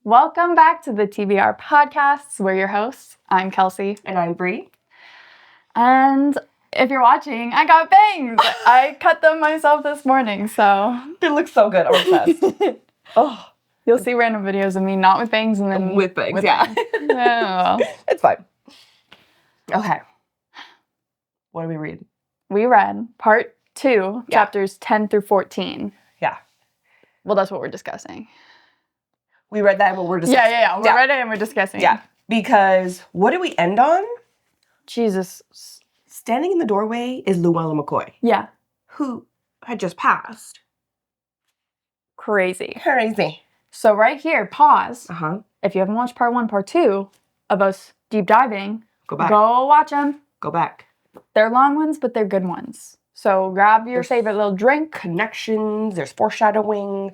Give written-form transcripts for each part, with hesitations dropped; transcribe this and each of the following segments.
Welcome back to the TBR Podcast. We're your hosts. I'm Kelcie. And I'm Bree. And if you're watching, I got bangs. I cut them myself this morning, so. They look so good. I'm obsessed. Oh. You'll see random videos of me not with bangs and then with bangs, yeah. Yeah. It's fine. Okay. What did we read? We read part 2, chapters 10 through 14. Yeah. Well, that's what we're discussing. We read that and we're discussing. Yeah. We read it and we're discussing. Yeah. Because what did we end on? Jesus. Standing in the doorway is Luella McCoy. Yeah. Who had just passed. Crazy. So right here, pause. Uh-huh. If you haven't watched part 1, part 2 of us deep diving, go back. Go watch them. Go back. They're long ones, but they're good ones. So grab your favorite little drink. Connections. There's foreshadowing.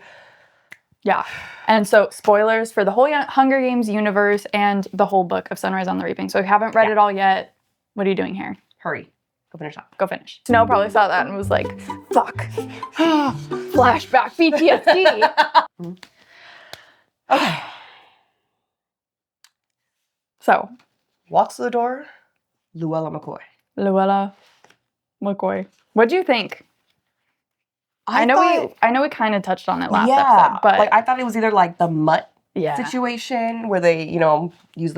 Yeah. And so spoilers for the whole Hunger Games universe and the whole book of Sunrise on the Reaping. So if you haven't read it all yet, what are you doing here? Hurry. Go finish that. Go finish. Snow probably saw that and was like, fuck. Flashback PTSD. Okay. So. Walks to the door, Luella McCoy. Luella McCoy. What'd you think? I know we kind of touched on it last episode, but like I thought it was either like the mutt yeah. situation where they, use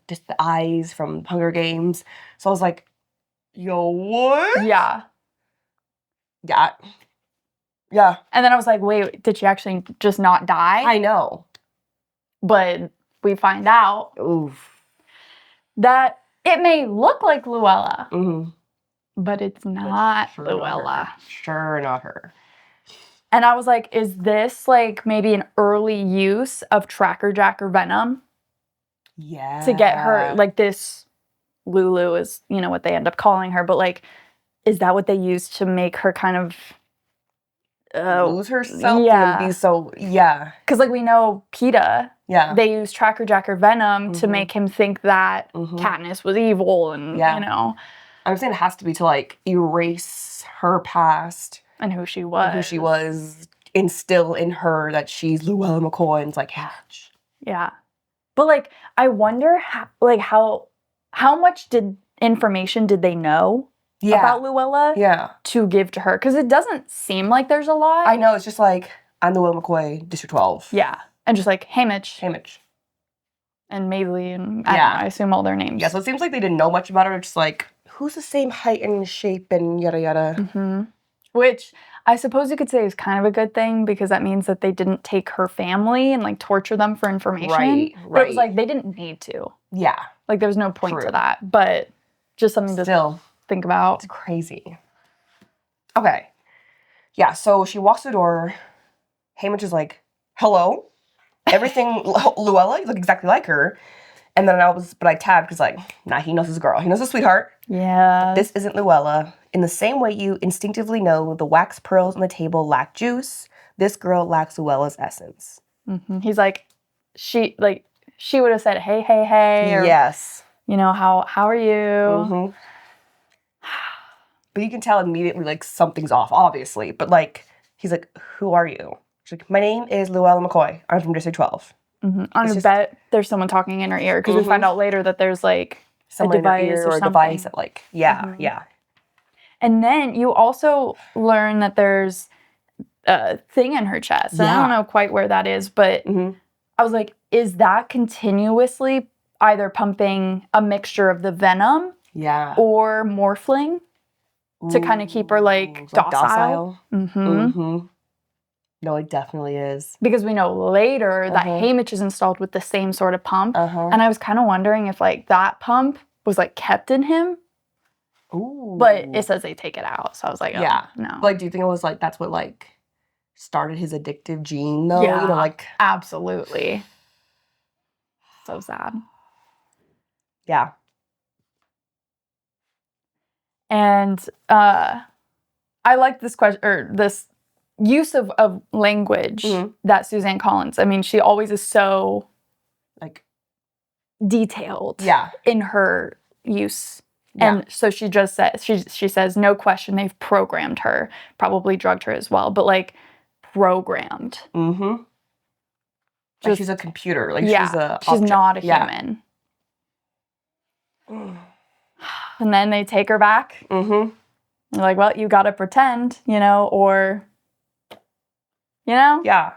just the eyes from Hunger Games. So I was like, yo, what? Yeah. Yeah. Yeah. And then I was like, wait, did she actually just not die? I know. But we find out that it may look like Luella, but it's not Luella. Sure not her. And I was like, is this like maybe an early use of Tracker Jacker venom? Yeah. To get her, like this Lulu is, what they end up calling her, but like, is that what they use to make her kind of lose herself and be so, because like we know PETA, they use Tracker Jacker venom to make him think that Katniss was evil and I'm saying it has to be to like erase her past and who she was, instill in her that she's Luella McCoy and it's like hatch. Yeah. But like I wonder how much information did they know about Luella to give to her? Because it doesn't seem like there's a lot. I know, it's just like, I'm Luella McCoy, District 12. Yeah. And just like, hey Mitch. And Maisie and I assume all their names. Yeah, so it seems like they didn't know much about her. Just like, who's the same height and shape and yada yada. Which I suppose you could say is kind of a good thing because that means that they didn't take her family and like torture them for information. Right. But it was like they didn't need to. Yeah. Like there was no point to that. But just something to think about. It's crazy. Okay. Yeah, so she walks to the door. Haymitch is like, hello? Everything, Luella, you look exactly like her. And then I tabbed because like, nah, he knows his girl. He knows his sweetheart. Yeah. This isn't Luella. In the same way you instinctively know the wax pearls on the table lack juice, this girl lacks Luella's essence. He's like, she would have said, hey, hey, hey. Or, yes. How are you? But you can tell immediately, like, something's off, obviously. But, like, he's like, who are you? She's like, my name is Luella McCoy. I'm from District 12. I bet there's someone talking in her ear. Because we find out later that there's, like, someone a device in her ear or a device that, like, yeah. And then you also learn that there's a thing in her chest. And I don't know quite where that is. But I was like, is that continuously either pumping a mixture of the venom or morphling? To kind of keep her, like, docile. No, it definitely is. Because we know later that Haymitch is installed with the same sort of pump. And I was kind of wondering if, like, that pump was, like, kept in him. But it says they take it out. So I was like, no. Like, do you think it was, like, that's what, like, started his addictive gene, though? Yeah, like... absolutely. So sad. Yeah. And I like this question or this use of language that Suzanne Collins. I mean, she always is so like detailed in her use. And so she just says she says no question they've programmed her, probably drugged her as well, but like programmed. Like she's a computer. Like yeah, she's a she's object. not a human. And then they take her back. Mm-hmm. They're like, well, you gotta pretend, or, Yeah.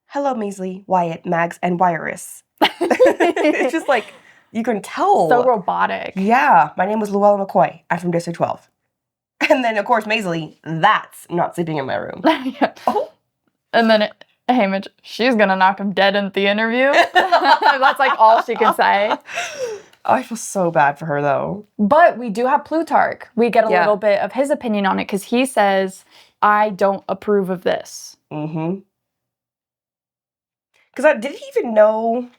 Hello, Measly, Wyatt, Mags, and Wirus. It's just like, you can tell. So robotic. Yeah. My name was Luella McCoy. I'm from District 12. And then, of course, Measly, that's not sleeping in my room. Yeah. Oh. And then Hamish, she's gonna knock him dead in the interview. That's like all she can say. Oh, I feel so bad for her, though. But we do have Plutarch. We get a little bit of his opinion on it because he says, I don't approve of this. Mm-hmm. Because did he even know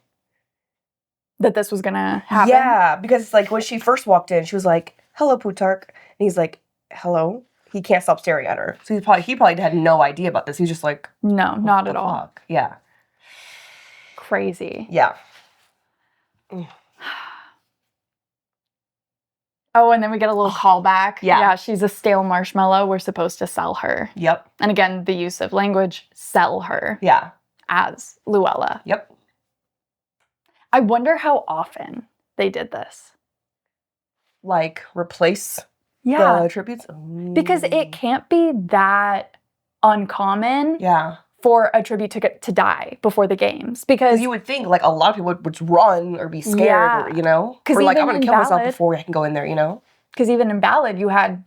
that this was gonna happen? Yeah, because like when she first walked in, she was like, hello, Plutarch. And he's like, hello? He can't stop staring at her. So he probably had no idea about this. He's just like, no, not at all. Fuck? Yeah. Crazy. Yeah. Oh, and then we get a little callback. Yeah. She's a stale marshmallow. We're supposed to sell her. Yep. And again, the use of language, sell her. Yeah. As Luella. Yep. I wonder how often they did this. Like, replace the tributes? Because it can't be that uncommon for a tribute to die before the games. Because you would think, like, a lot of people would run or be scared, or, or like, I'm going to kill myself before I can go in there, Because even in Ballad, you had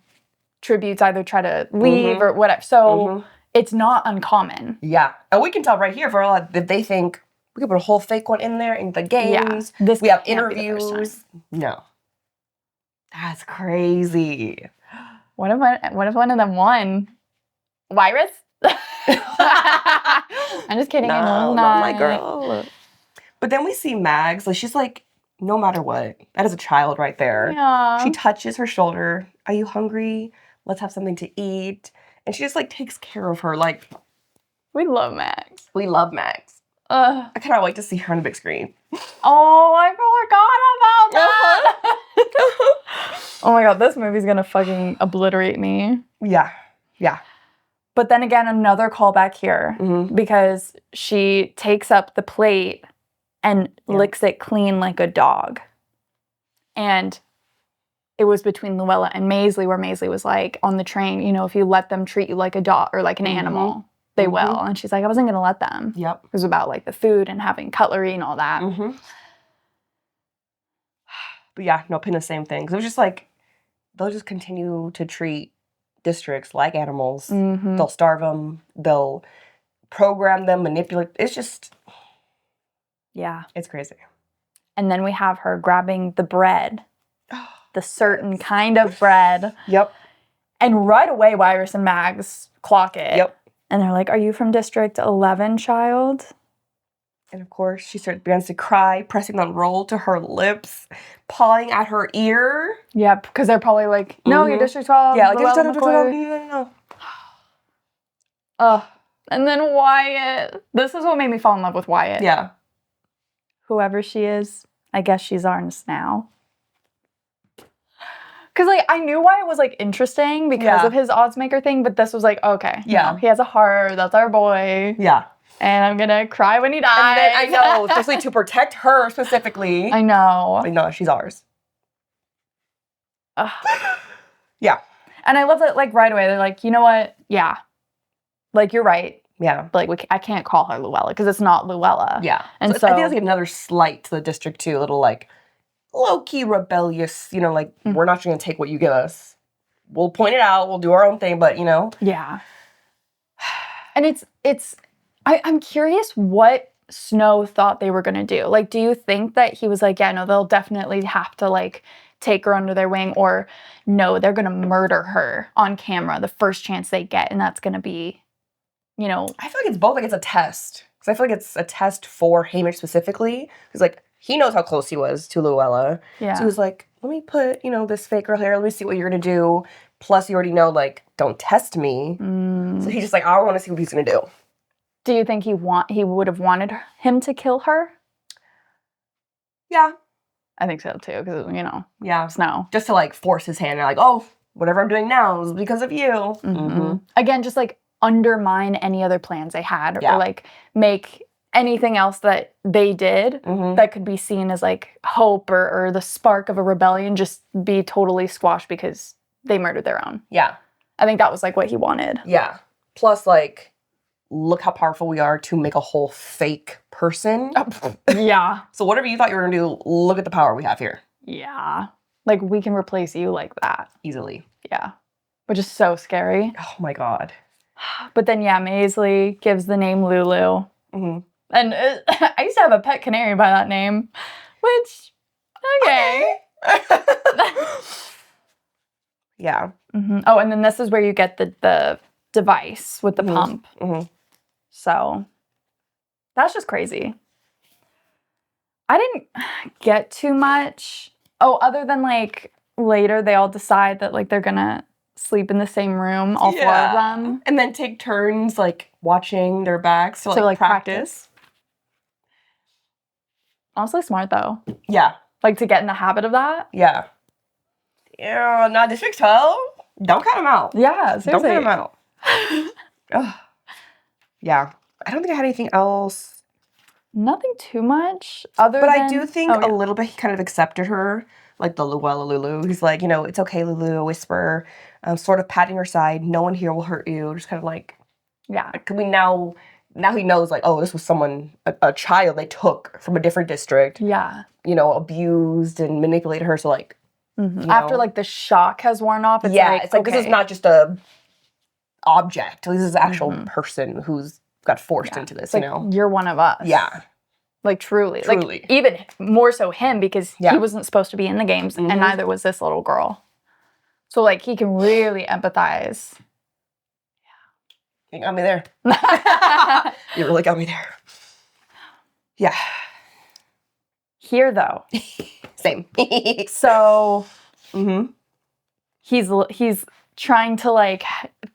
tributes either try to leave or whatever. So it's not uncommon. Yeah. And we can tell right here, for a lot, that they think, we could put a whole fake one in there in the games. Yeah. We have interviews. No. That's crazy. What if one of them won? Wirus? I'm just kidding. No, not my girl. But then we see Mags. Like, she's like, no matter what. That is a child right there. Yeah. She touches her shoulder. Are you hungry? Let's have something to eat. And she just, like, takes care of her. Like, we love Mags. We love Mags. I cannot wait to see her on the big screen. Oh, I forgot about that. Oh my god, this movie's gonna fucking obliterate me. Yeah. Yeah. But then again, another callback here because she takes up the plate and licks it clean like a dog. And it was between Luella and Maisley where Maisley was like, on the train, if you let them treat you like a dog or like an animal, they will. And she's like, I wasn't going to let them. Yep. It was about like the food and having cutlery and all that. But yeah, no, Pin the same thing. 'Cause it was just like, they'll just continue to treat districts like animals. They'll starve them. They'll program them, manipulate. It's just, it's crazy. And then we have her grabbing the bread, the certain kind of bread. Yep. And right away, Wirus and Mags clock it. Yep. And they're like, are you from District 11, child? And of course, she begins to cry, pressing the roll to her lips, pawing at her ear. Yeah, because they're probably like, no, you're District 12. Yeah, like, no. And then Wyatt. This is what made me fall in love with Wyatt. Yeah. Whoever she is, I guess she's ours now. Because, like, I knew Wyatt was, like, interesting because of his oddsmaker thing, but this was like, okay. Yeah. He has a heart. That's our boy. Yeah. And I'm going to cry when he dies. And then, I know, especially to protect her specifically. I know. Like, no, she's ours. Yeah. And I love that, like, right away, they're like, you know what? Yeah. Like, you're right. Yeah. But, like, I can't call her Luella because it's not Luella. Yeah. And so I think that's like another slight to the district, too. A little, like, low-key rebellious, like, we're not going to take what you give us. We'll point it out. We'll do our own thing, but, Yeah. And I'm curious what Snow thought they were going to do. Like, do you think that he was like, yeah, no, they'll definitely have to, like, take her under their wing, or no, they're going to murder her on camera the first chance they get, and that's going to be, I feel like it's both. Like, it's a test. Because I feel like it's a test for Hamish specifically. Because, like, he knows how close he was to Luella. Yeah. So he was like, let me put, this fake girl here. Let me see what you're going to do. Plus, you already know, like, don't test me. So he's just like, I want to see what he's going to do. Do you think he would have wanted him to kill her? Yeah. I think so, too. Because, yeah. Snow. Just to, like, force his hand. And like, oh, whatever I'm doing now is because of you. Again, just, like, undermine any other plans they had. Or, like, make anything else that they did that could be seen as like hope or the spark of a rebellion just be totally squashed because they murdered their own. Yeah. I think that was like what he wanted. Yeah. Plus, like, look how powerful we are to make a whole fake person. Yeah. So whatever you thought you were going to do, look at the power we have here. Yeah. Like, we can replace you like that. Easily. Yeah. Which is so scary. Oh, my God. But then, yeah, Maisley gives the name Lulu. Mm-hmm. And I used to have a pet canary by that name, which, okay. Yeah. Mm-hmm. Oh, and then this is where you get the device with the pump. Mm-hmm. So that's just crazy. I didn't get too much. Oh, other than like later they all decide that like they're gonna sleep in the same room, all four of them. And then take turns like watching their backs to like practice. Honestly smart though. Yeah. Like to get in the habit of that. Yeah. Yeah, not District 12. Don't cut them out. Yeah, seriously. Don't cut them out. Yeah. I don't think I had anything else. Nothing too much other but than... I do think a little bit he kind of accepted her. Like the Luella Lulu. He's like, you know, it's okay, Lulu, a whisper. Sort of patting her side. No one here will hurt you. Just kind of like... Yeah. Now he knows, like, oh, this was someone, a child they took from a different district. Yeah. You know, abused and manipulated her. So, like, after, like, the shock has worn off, it's it's like, this is not just a object. This is an actual person who's got forced into this, like, you know? You're one of us. Yeah. Like, truly. Like, even more so him, because he wasn't supposed to be in the games, and neither was this little girl. So, like, he can really empathize. You got me there. You really got me there. Yeah. Here, though. Same. So, he's trying to, like,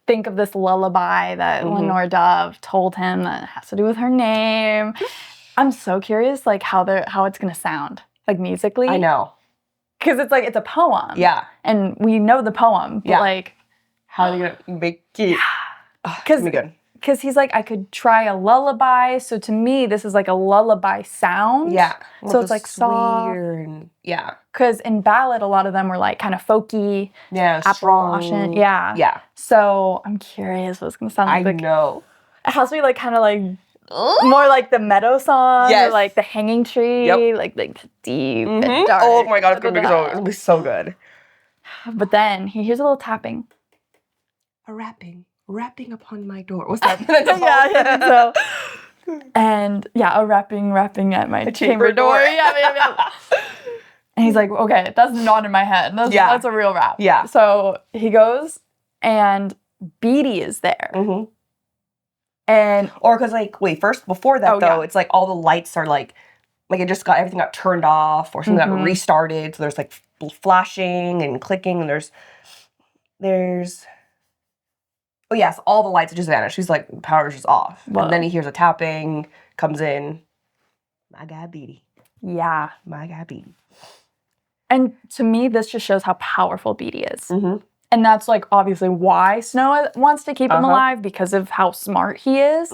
think of this lullaby that Lenore Dove told him that has to do with her name. I'm so curious, like, how it's going to sound, like, musically. I know. Because it's, like, it's a poem. Yeah. And we know the poem, but, like... How are you going to make it... Because he's like, I could try a lullaby. So to me, this is like a lullaby sound. Yeah. So it's like soft. And, yeah. Because in ballad, a lot of them were like kind of folky. Yeah, strong. Yeah. Yeah. So I'm curious what it's going to sound like. I know. It has to be like kind of like more like the meadow song. Yes. Or like the hanging tree. Yep. Like deep and dark. Oh my God, it's going to be so good. But then he hears a little tapping. A rapping upon my door. What's that? And a rapping at my chamber door. Yeah. And he's like, okay, that's not in my head. That's a real rap. Yeah. So he goes, and Beatty is there. And because like, wait, first before that it's like all the lights are like it just everything got turned off or something got restarted. So there's like flashing and clicking, and there's. Oh, yes, all the lights just vanished. She's like, power's just off. Whoa. And then he hears a tapping, comes in. My guy, Beatty. Yeah. My guy, Beatty. And to me, this just shows how powerful Beatty is. And that's, like, obviously why Snow wants to keep him alive, because of how smart he is.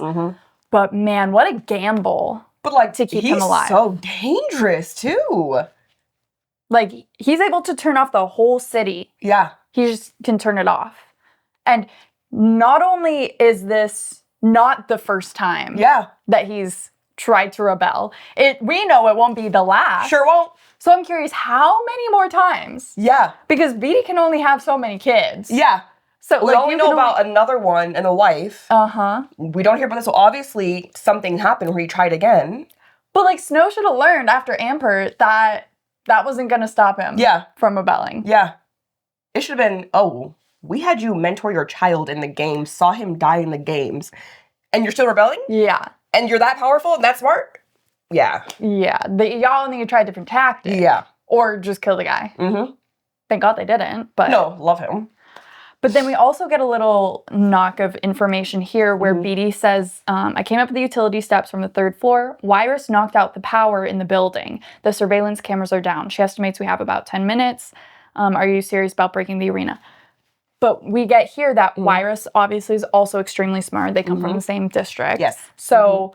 But, man, what a gamble to keep him alive. He's so dangerous, too. Like, he's able to turn off the whole city. Yeah. He just can turn it off. And... not only is this not the first time that he's tried to rebel, we know it won't be the last. Sure won't. So I'm curious, how many more times? Yeah. Because Beatty can only have so many kids. Yeah. So we only know about another one and a wife. We don't hear about this. So obviously something happened where he tried again. But like Snow should have learned after Ampert that wasn't going to stop him from rebelling. Yeah. It should have been, we had you mentor your child in the games, saw him die in the games, and you're still rebelling? Yeah. And you're that powerful and that smart? Yeah. Yeah. Y'all need to try different tactics. Yeah. Or just kill the guy. Thank God they didn't, but... No, love him. But then we also get a little knock of information here where Beatty says, I came up the utility steps from the 3rd floor. Wyrus knocked out the power in the building. The surveillance cameras are down. She estimates we have about 10 minutes. Are you serious about breaking the arena? But we get here that Wyrus obviously is also extremely smart. They come from the same district. Yes. So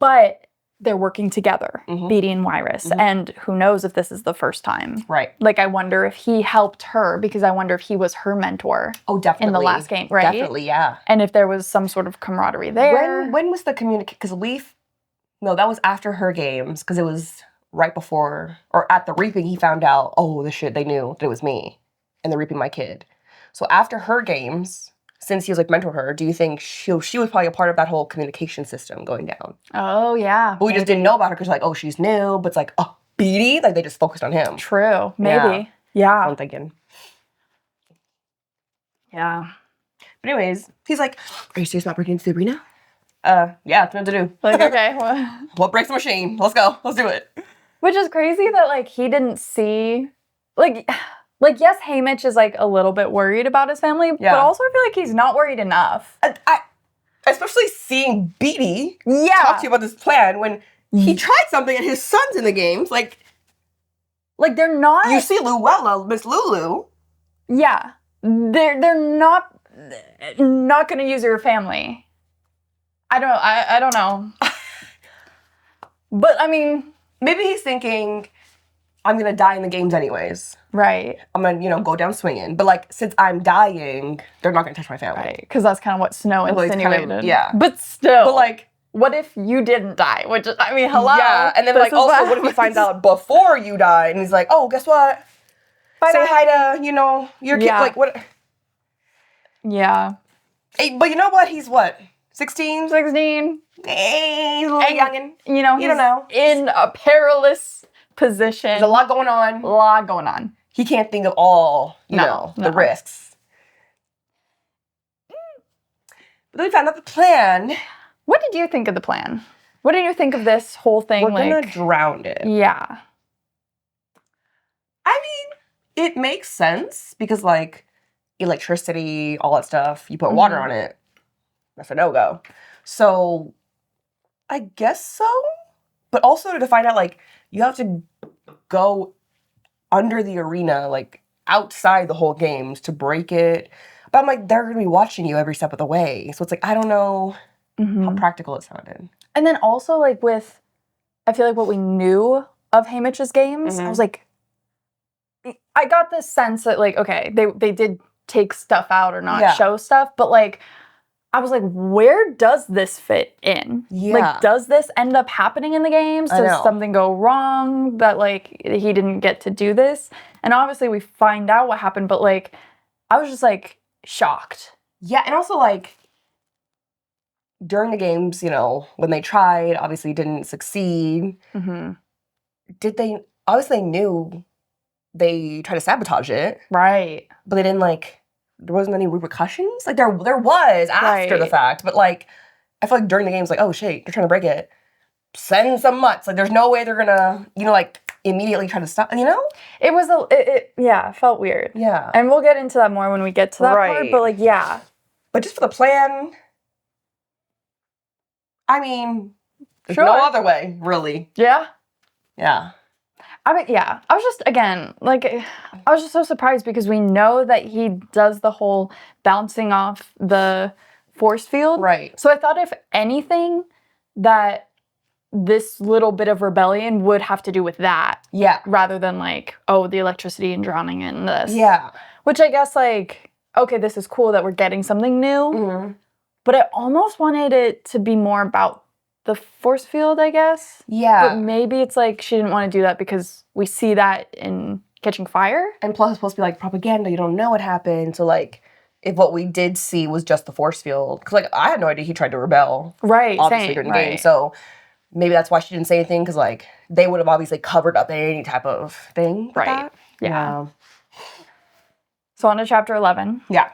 But they're working together, Beatty and Wyrus. And who knows if this is the first time. Right. Like, I wonder if he helped her because I wonder if he was her mentor. Oh, definitely. In the last game, right? Definitely, yeah. And if there was some sort of camaraderie there. When was the communication? Because no, that was after her games because it was right before, or at the reaping, he found out, oh, this shit, they knew that it was me and they're reaping my kid. So after her games, since he was like mentored her, do you think she was probably a part of that whole communication system going down? Oh, yeah. But we just didn't know about her because like, oh, she's new, but it's like, oh, Beatty? Like they just focused on him. True. Maybe. Yeah. I'm thinking. Yeah. But anyways, he's like, are you serious about breaking into the arena? Yeah, it's meant to do. Like, okay. Well. What breaks the machine? Let's go. Let's do it. Which is crazy that, like, he didn't see, like, yes, Haymitch is, like, a little bit worried about his family, but also I feel like he's not worried enough. I especially seeing Beatty talk to you about this plan when he tried something and his son's in the games. Like, they're not. You see Luella, Miss Lulu. Yeah. They're not going to use your family. I don't know. But, I mean. Maybe he's thinking, I'm going to die in the games anyways. Right. I'm going to, go down swinging. But, like, since I'm dying, they're not going to touch my family. Right. Because that's kind of what Snow insinuated. Yeah. But still. But, like. What if you didn't die? Which, I mean, hello. Yeah. And then, like, also, what if he finds out before you die? And he's like, oh, guess what? Bye-bye. Say hi to, your kid. Like, what? Yeah. Hey, but you know what? He's what? 16? 16. Hey, little youngin'. You know, you don't know. In a perilous position. There's a lot going on. He can't think of all, the risks. But then we found out the plan. What did you think of the plan? What did you think of this whole thing? We're gonna drown it. Yeah. I mean, it makes sense because, like, electricity, all that stuff, you put water on it, that's a no-go. So, I guess so. But also to find out, like, you have to go under the arena, like, outside the whole games to break it. But I'm like, they're going to be watching you every step of the way. So it's like, I don't know how practical it sounded. And then also, like, I feel like what we knew of Haymitch's games, I was like, I got this sense that, like, okay, they did take stuff out or not show stuff, but, like, I was like, where does this fit in? Yeah. Like, does this end up happening in the games? Does something go wrong that, like, he didn't get to do this? And obviously we find out what happened, but, like, I was just, like, shocked. Yeah, and also, like, during the games, when they tried, obviously didn't succeed. Did they, obviously they knew they tried to sabotage it. Right. But they didn't, like, there wasn't any repercussions. Like, there was after the fact. But, like, I feel like during the games, like, oh, shit, they're trying to break it. Send some mutts. Like, there's no way they're gonna, like, immediately try to stop, It was, it felt weird. Yeah. And we'll get into that more when we get to that part. But, like, yeah. But just for the plan, I mean, there's no other way, really. Yeah? Yeah. I mean, yeah. I was just, again, like, I was just so surprised because we know that he does the whole bouncing off the force field. Right. So I thought if anything, that this little bit of rebellion would have to do with that. Yeah. Rather than, like, oh, the electricity and drowning in this. Yeah. Which I guess, like, okay, this is cool that we're getting something new. But I almost wanted it to be more about the force field, I guess. Yeah. But maybe it's like she didn't want to do that because we see that in Catching Fire. And plus it's supposed to be like propaganda. You don't know what happened. So, like, if what we did see was just the force field. Because, like, I had no idea he tried to rebel. Right, obviously, during the game. So maybe that's why she didn't say anything. Because, like, they would have obviously covered up any type of thing with that. Yeah. So on to chapter 11. Yeah.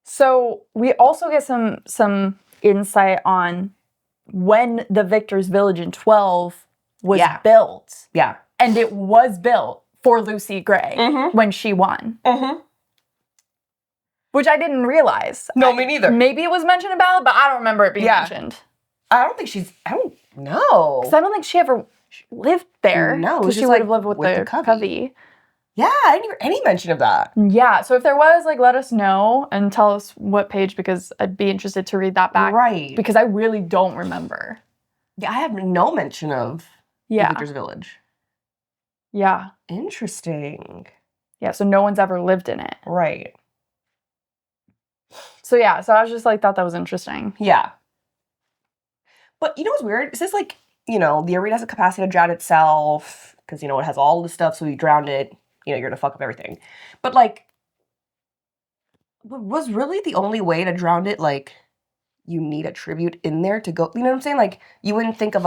So we also get some insight on when the Victor's Village in 12 was built. Yeah. And it was built for Lucy Gray when she won. Which I didn't realize. No, me neither. Maybe it was mentioned about it, but I don't remember it being mentioned. I don't know. Because I don't think she ever lived there. No. Because she would have lived with the Covey. Yeah, I didn't hear any mention of that. Yeah, so if there was, like, let us know and tell us what page, because I'd be interested to read that back. Right. Because I really don't remember. Yeah, I have no mention of the Victor's Village. Yeah. Interesting. Yeah, so no one's ever lived in it. Right. So yeah, so I was just like, thought that was interesting. Yeah. But you know what's weird? It's just like, you know, the arena has a capacity to drown itself because, you know, it has all the stuff, so you drown it, you know, you're gonna fuck up everything. But like, was really the only way to drown it, like, you need a tribute in there to go, you know what I'm saying? Like, you wouldn't think of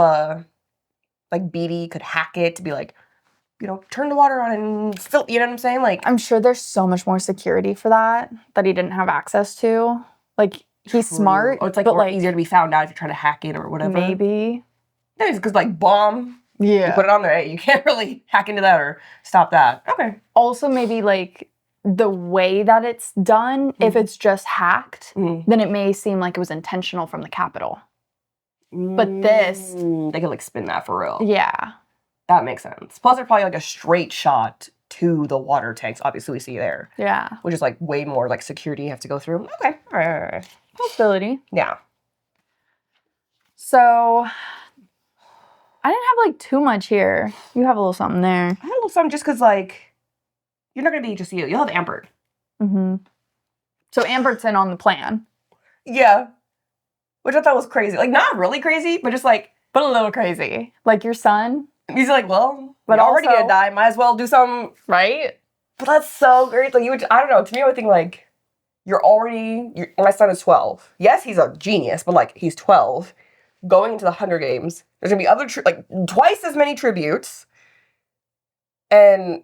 like, Beatty could hack it to be like, you know, turn the water on and fill, you know what I'm saying? Like, I'm sure there's so much more security for that he didn't have access to. Like, he's smart, or it's like but more like easier to be found out if you try to hack it or whatever. Maybe. Yeah, because like bomb, yeah, you put it on there, you can't really hack into that or stop that. Okay. Also, maybe like the way that it's done, if it's just hacked, then it may seem like it was intentional from the Capitol. But this, they could like spin that for real. Yeah. That makes sense. Plus, there's probably like a straight shot to the water tanks. Obviously, we see there. Yeah. Which is like way more like security you have to go through. Okay. All right. Possibility. Yeah. So, I didn't have like too much here. You have a little something there. I had a little something just because like, you're not going to be just you. You'll have Ambert. Mm-hmm. So, Ambert's in on the plan. Yeah. Which I thought was crazy. Like, not really crazy, but just like... But a little crazy. Like your son. He's like, well, but you're already gonna die. Might as well do something. Right? But that's so great. Like, I don't know. To me, I would think like, my son is 12. Yes, he's a genius, but like, he's 12. Going into the Hunger Games, there's gonna be other, like, twice as many tributes. And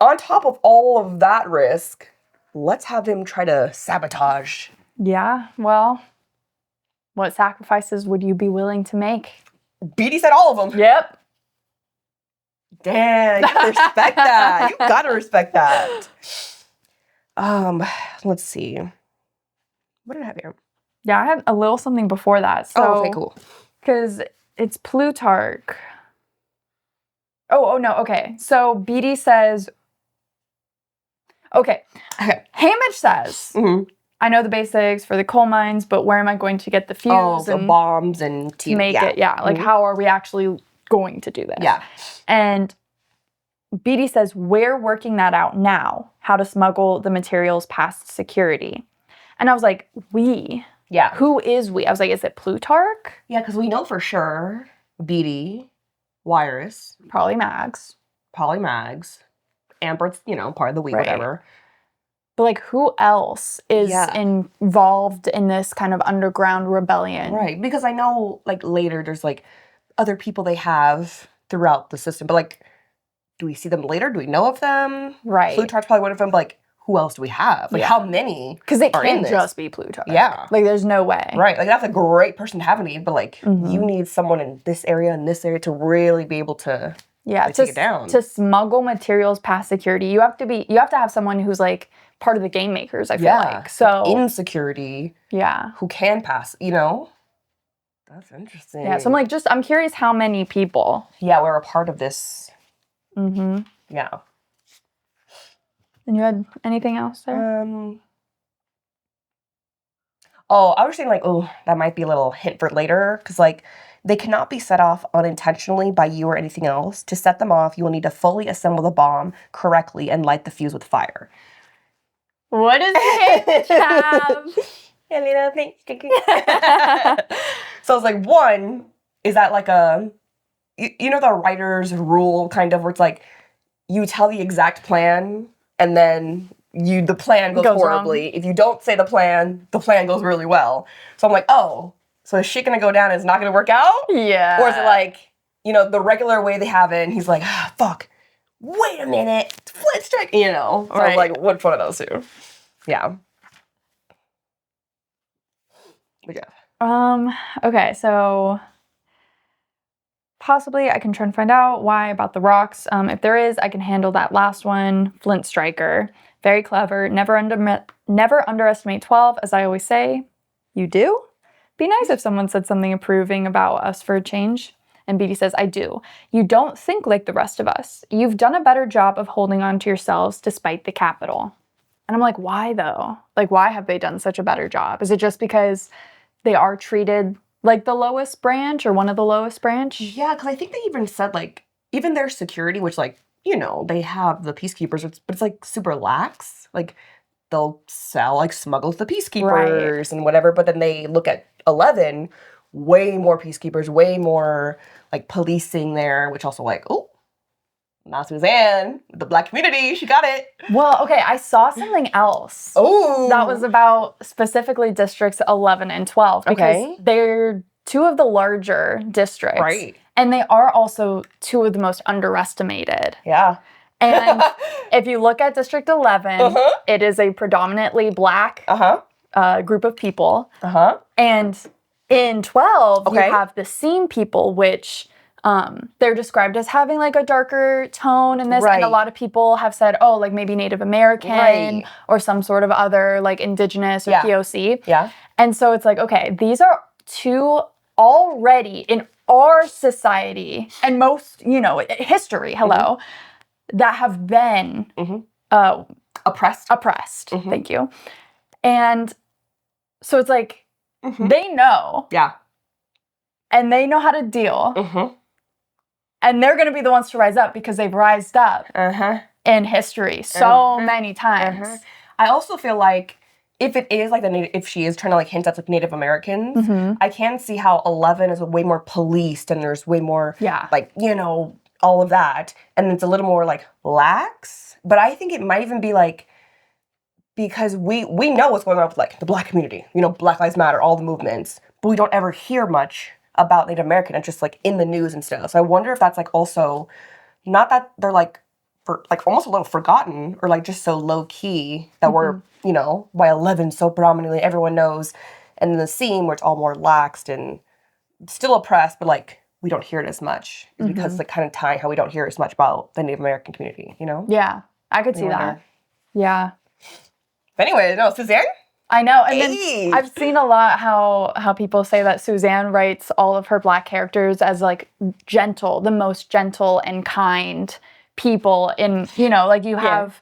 on top of all of that risk, let's have him try to sabotage. Yeah, well, what sacrifices would you be willing to make? Beatty said all of them. Yep. Damn, you gotta respect that. You gotta respect that. Let's see. What did I have here? Yeah, I had a little something before that. So, okay, cool. Because it's Plutarch. Oh, no, okay. So Beatty says, okay. Haymitch says, I know the basics for the coal mines, but where am I going to get the fuels and bombs and to make it? Yeah, like how are we actually going to do this? Yeah. And Beatty says, we're working that out now, how to smuggle the materials past security. And I was like, we? Yeah. Who is we? I was like, is it Plutarch? Yeah, because we know for sure Beatty, Wyrus. Probably Mags. Ambert's, you know, part of the we, whatever. But, like, who else is involved in this kind of underground rebellion? Right, because I know, like, later there's, like, other people they have throughout the system. But, like, do we see them later? Do we know of them? Right. Plutarch's probably one of them, but, like, who else do we have? Like, how many? Because it can't just be Plutarch. Yeah. Like, there's no way. Right. Like, that's a great person to have in it, but, like, you need someone in this area and this area to really be able to take it down. To smuggle materials past security, you have to have someone who's, like, part of the game makers, I feel like. So in security. Yeah. Who can pass, you know? That's interesting. Yeah, so I'm curious how many people. Yeah, we're a part of this. Mm-hmm. Yeah. And you had anything else there? Oh, I was saying, like, that might be a little hint for later. Because, like, they cannot be set off unintentionally by you or anything else. To set them off, you will need to fully assemble the bomb correctly and light the fuse with fire. What does Haymitch have? A little thing. So it's like, one, is that like you know the writer's rule kind of where it's like, you tell the exact plan and then the plan goes horribly. Wrong. If you don't say the plan goes really well. So I'm like, oh, so is shit gonna go down and it's not gonna work out? Yeah. Or is it like, you know, the regular way they have it and he's like, fuck, wait a minute, flint strike, you know. So I was like, which one of those two? Yeah. But yeah. Okay, so possibly I can try and find out why about the rocks. If there is, I can handle that last one. Flint striker. Very clever. Never underestimate 12, as I always say. You do? Be nice if someone said something approving about us for a change. And Beatty says, I do. You don't think like the rest of us. You've done a better job of holding on to yourselves despite the Capitol. And I'm like, why though? Like, why have they done such a better job? Is it just because they are treated like the lowest branch or one of the lowest branch. Yeah, because I think they even said, like, even their security, which, like, you know, they have the peacekeepers, but it's, like, super lax. Like, they'll sell, like, smuggle the peacekeepers and whatever, but then they look at 11, way more peacekeepers, way more, like, policing there, which also, like, oh, not Suzanne, the Black community, she got it. Well, okay, I saw something else. Oh. That was about specifically districts 11 and 12 because they're two of the larger districts. Right. And they are also two of the most underestimated. Yeah. And if you look at District 11, it is a predominantly Black group of people. And in 12, you have the Seam people, which they're described as having like a darker tone in this. And a lot of people have said, oh, like maybe Native American or some sort of other like indigenous or POC. Yeah. And so it's like, okay, these are two already in our society and most, you know, history, that have been oppressed. Thank you. And so it's like, they know. Yeah. And they know how to deal. And they're going to be the ones to rise up because they've rised up in history so many times. I also feel like if it is like if she is trying to like hint at like Native Americans, I can see how 11 is way more policed and there's way more like, you know, all of that. And it's a little more like lax. But I think it might even be like, because we know what's going on with like the Black community, you know, Black Lives Matter, all the movements, but we don't ever hear much about Native American and just like in the news and stuff. So I wonder if that's like also, not that they're like, for like almost a little forgotten or like just so low key that we're, you know, why 11 so predominantly everyone knows, and then the Seam where it's all more laxed and still oppressed, but like we don't hear it as much because it's like kind of tying how we don't hear as much about the Native American community, you know? Yeah, I could see that. Yeah. But anyway, no, Suzanne? I know, and then I've seen a lot how people say that Suzanne writes all of her Black characters as like gentle, the most gentle and kind people in, you know, like you have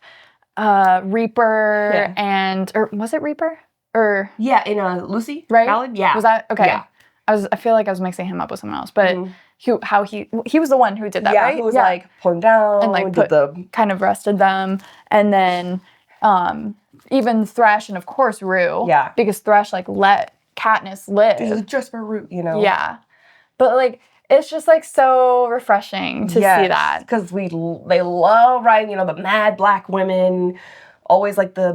Reaper and, or was it Reaper? Or in Lucy? Right? Ballad? Yeah. Was that? Okay. Yeah. I feel like I was mixing him up with someone else, but he was the one who did that, right? He was like pulling down and like kind of rested them, and then even Thresh and of course Rue, because Thresh like let Katniss live just for Rue, you know. Yeah, but like it's just like so refreshing to see that because they love writing, you know, the mad Black women, always like the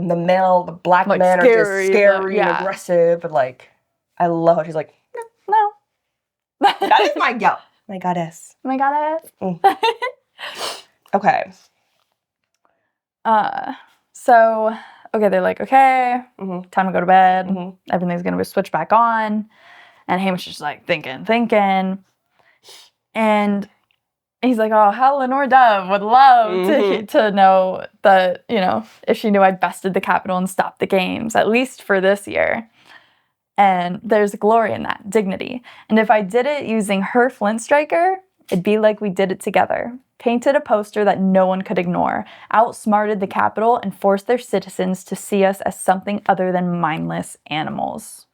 Black like men scary, are just scary and aggressive, but like I love how she's like. No. That is my gal. My goddess. My goddess. Okay. So, okay, they're like, okay, time to go to bed. Everything's going to be switched back on. And Hamish is just like thinking. And he's like, oh, how Lenore Dove would love to know that, you know, if she knew I'd bested the Capitol and stopped the games, at least for this year. And there's glory in that, dignity. And if I did it using her flint striker, it'd be like we did it together. Painted a poster that no one could ignore, outsmarted the Capitol, and forced their citizens to see us as something other than mindless animals.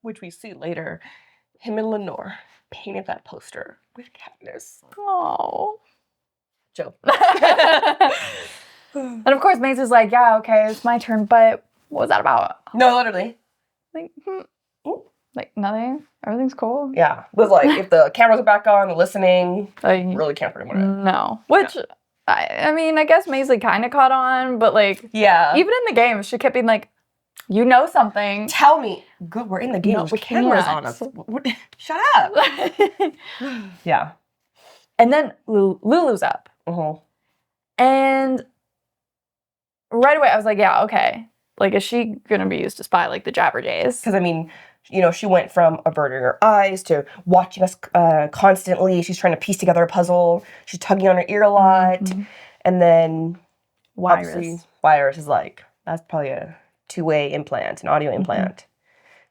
Which we see later. Him and Lenore painted that poster with Katniss. Oh. Joe. And of course, Maze is like, yeah, okay, it's my turn, but what was that about? No, literally. Like nothing? Everything's cool? Yeah. It was like, if the cameras are back on, listening, really can't pretty much. No. Which, I mean, I guess Maisie kind of caught on, but like, even in the game, she kept being like, you know something. Tell me. Good, we're in the game. No, the camera's on us. Shut up. Yeah. And then Lulu's up. And right away, I was like, yeah, okay. Like, is she going to be used to spy like the Jabberjays? Because, I mean, you know, she went from averting her eyes to watching us constantly. She's trying to piece together a puzzle. She's tugging on her ear a lot. And then Wires is like, that's probably a two-way implant, an audio implant.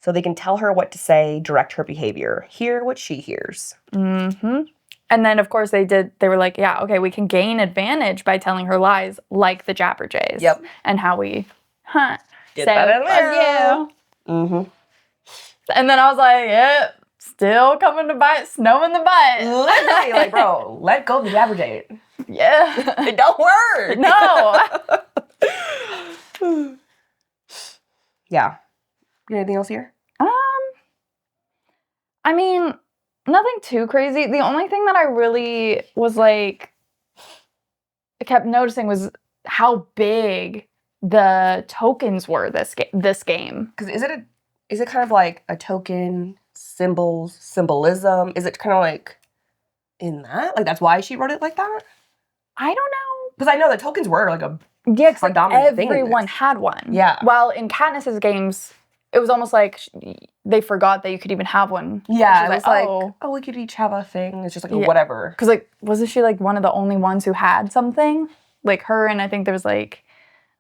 So they can tell her what to say, direct her behavior, hear what she hears. And then, of course, they were like, yeah, okay, we can gain advantage by telling her lies like the Jabberjays. Yep. And how we, Get that in there. Yeah. Mm-hmm. And then I was like, yep, still coming to bite snow in the butt. Literally, like, bro, let go of the Jabber date. Yeah. It don't work. No. Yeah. Anything else here? I mean, nothing too crazy. The only thing that I really was like, I kept noticing was how big the tokens were this game. Because is it kind of like a token, symbolism? Is it kind of like in that? Like that's why she wrote it like that? I don't know. Because I know the tokens were like a predominant thing. Everyone had one. Yeah. While in Katniss's games, it was almost like they forgot that you could even have one. Yeah, it was like, oh, we could each have a thing. It's just like a whatever. Because like, wasn't she like one of the only ones who had something? Like her and I think there was like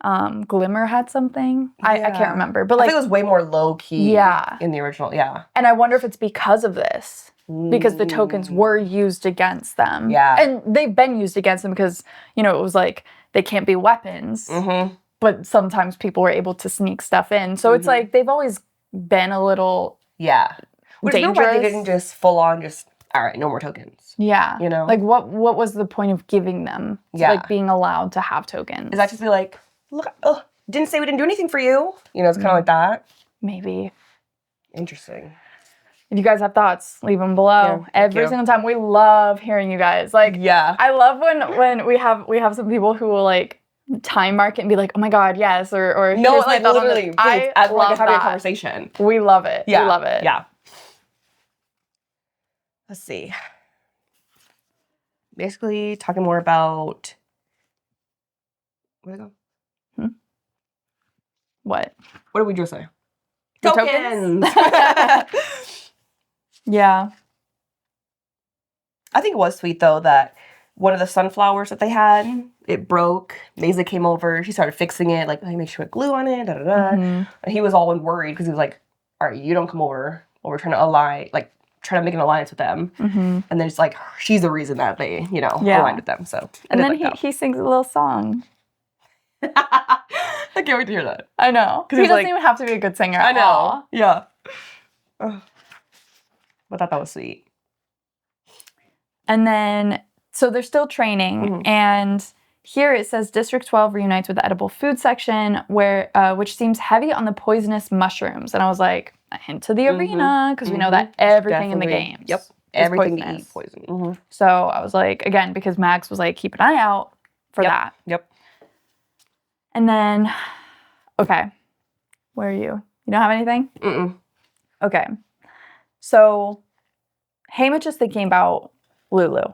Glimmer had something. I can't remember. But like, I think it was way more low key in the original. Yeah. And I wonder if it's because of this. Because the tokens were used against them. Yeah. And they've been used against them because, it was like they can't be weapons. Mm-hmm. But sometimes people were able to sneak stuff in. So it's like they've always been a little dangerous. Why they didn't just full on just, all right, no more tokens. Yeah. Like what was the point of giving them? Like being allowed to have tokens. Is that just be like, look, didn't say we didn't do anything for you? It's kind of like that. Maybe. Interesting. If you guys have thoughts, leave them below. Every single time. We love hearing you guys. Like, I love when we have some people who will like time mark it and be like, oh my God, yes, or no, like literally, I love having that. a conversation. We love it. Yeah. We love it. Yeah. Let's see. Basically, talking more about where'd it go? What did we just say? The tokens. Yeah. I think it was sweet though that one of the sunflowers that they had, it broke. Mesa came over. She started fixing it. Like, make sure we put glue on it. Da da da. And he was all worried because he was like, "All right, you don't come over. Well, we're trying to make an alliance with them." And then it's like she's the reason that they, aligned with them. So and then he sings a little song. I can't wait to hear that. I know. Because he doesn't even have to be a good singer. I know. All. Yeah. I thought that was sweet. And then, so they're still training, and here it says District 12 reunites with the edible food section, which seems heavy on the poisonous mushrooms. And I was like, a hint to the arena, because we know that everything in the games. Yep. Everything poisonous. is poison. So I was like, again, because Max was like, keep an eye out for that. Yep. And then, okay, where are you? You don't have anything? Okay. So Haymitch is thinking about Lulu.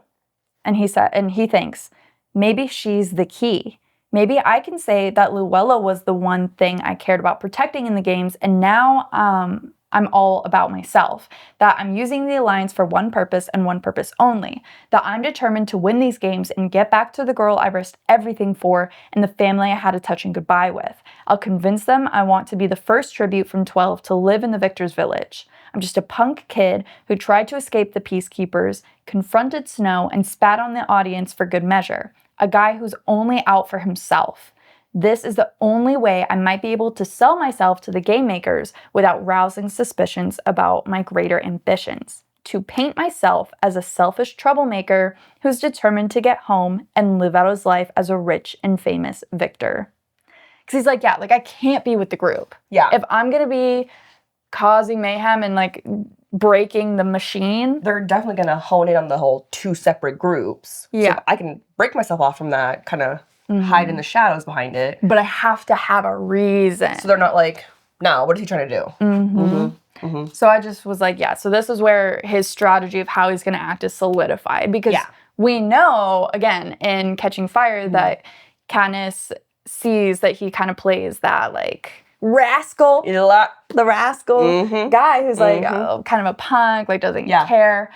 And he thinks, maybe she's the key. Maybe I can say that Luella was the one thing I cared about protecting in the games, and now I'm all about myself. That I'm using the Alliance for one purpose and one purpose only. That I'm determined to win these games and get back to the girl I risked everything for and the family I had a touching goodbye with. I'll convince them I want to be the first tribute from 12 to live in the Victor's Village. I'm just a punk kid who tried to escape the Peacekeepers, confronted Snow, and spat on the audience for good measure. A guy who's only out for himself. This is the only way I might be able to sell myself to the game makers without rousing suspicions about my greater ambitions. To paint myself as a selfish troublemaker who's determined to get home and live out his life as a rich and famous victor. Because he's like, I can't be with the group. Yeah. If I'm going to be causing mayhem and breaking the machine, they're definitely going to hone in on the whole two separate groups. Yeah. So I can break myself off from that, kind of hide in the shadows behind it. But I have to have a reason. So they're not like, no, what is he trying to do? So I just was like, so this is where his strategy of how he's going to act is solidified. Because we know, again, in Catching Fire, that Katniss sees that he kind of plays that, rascal, the rascal guy who's kind of a punk, doesn't care.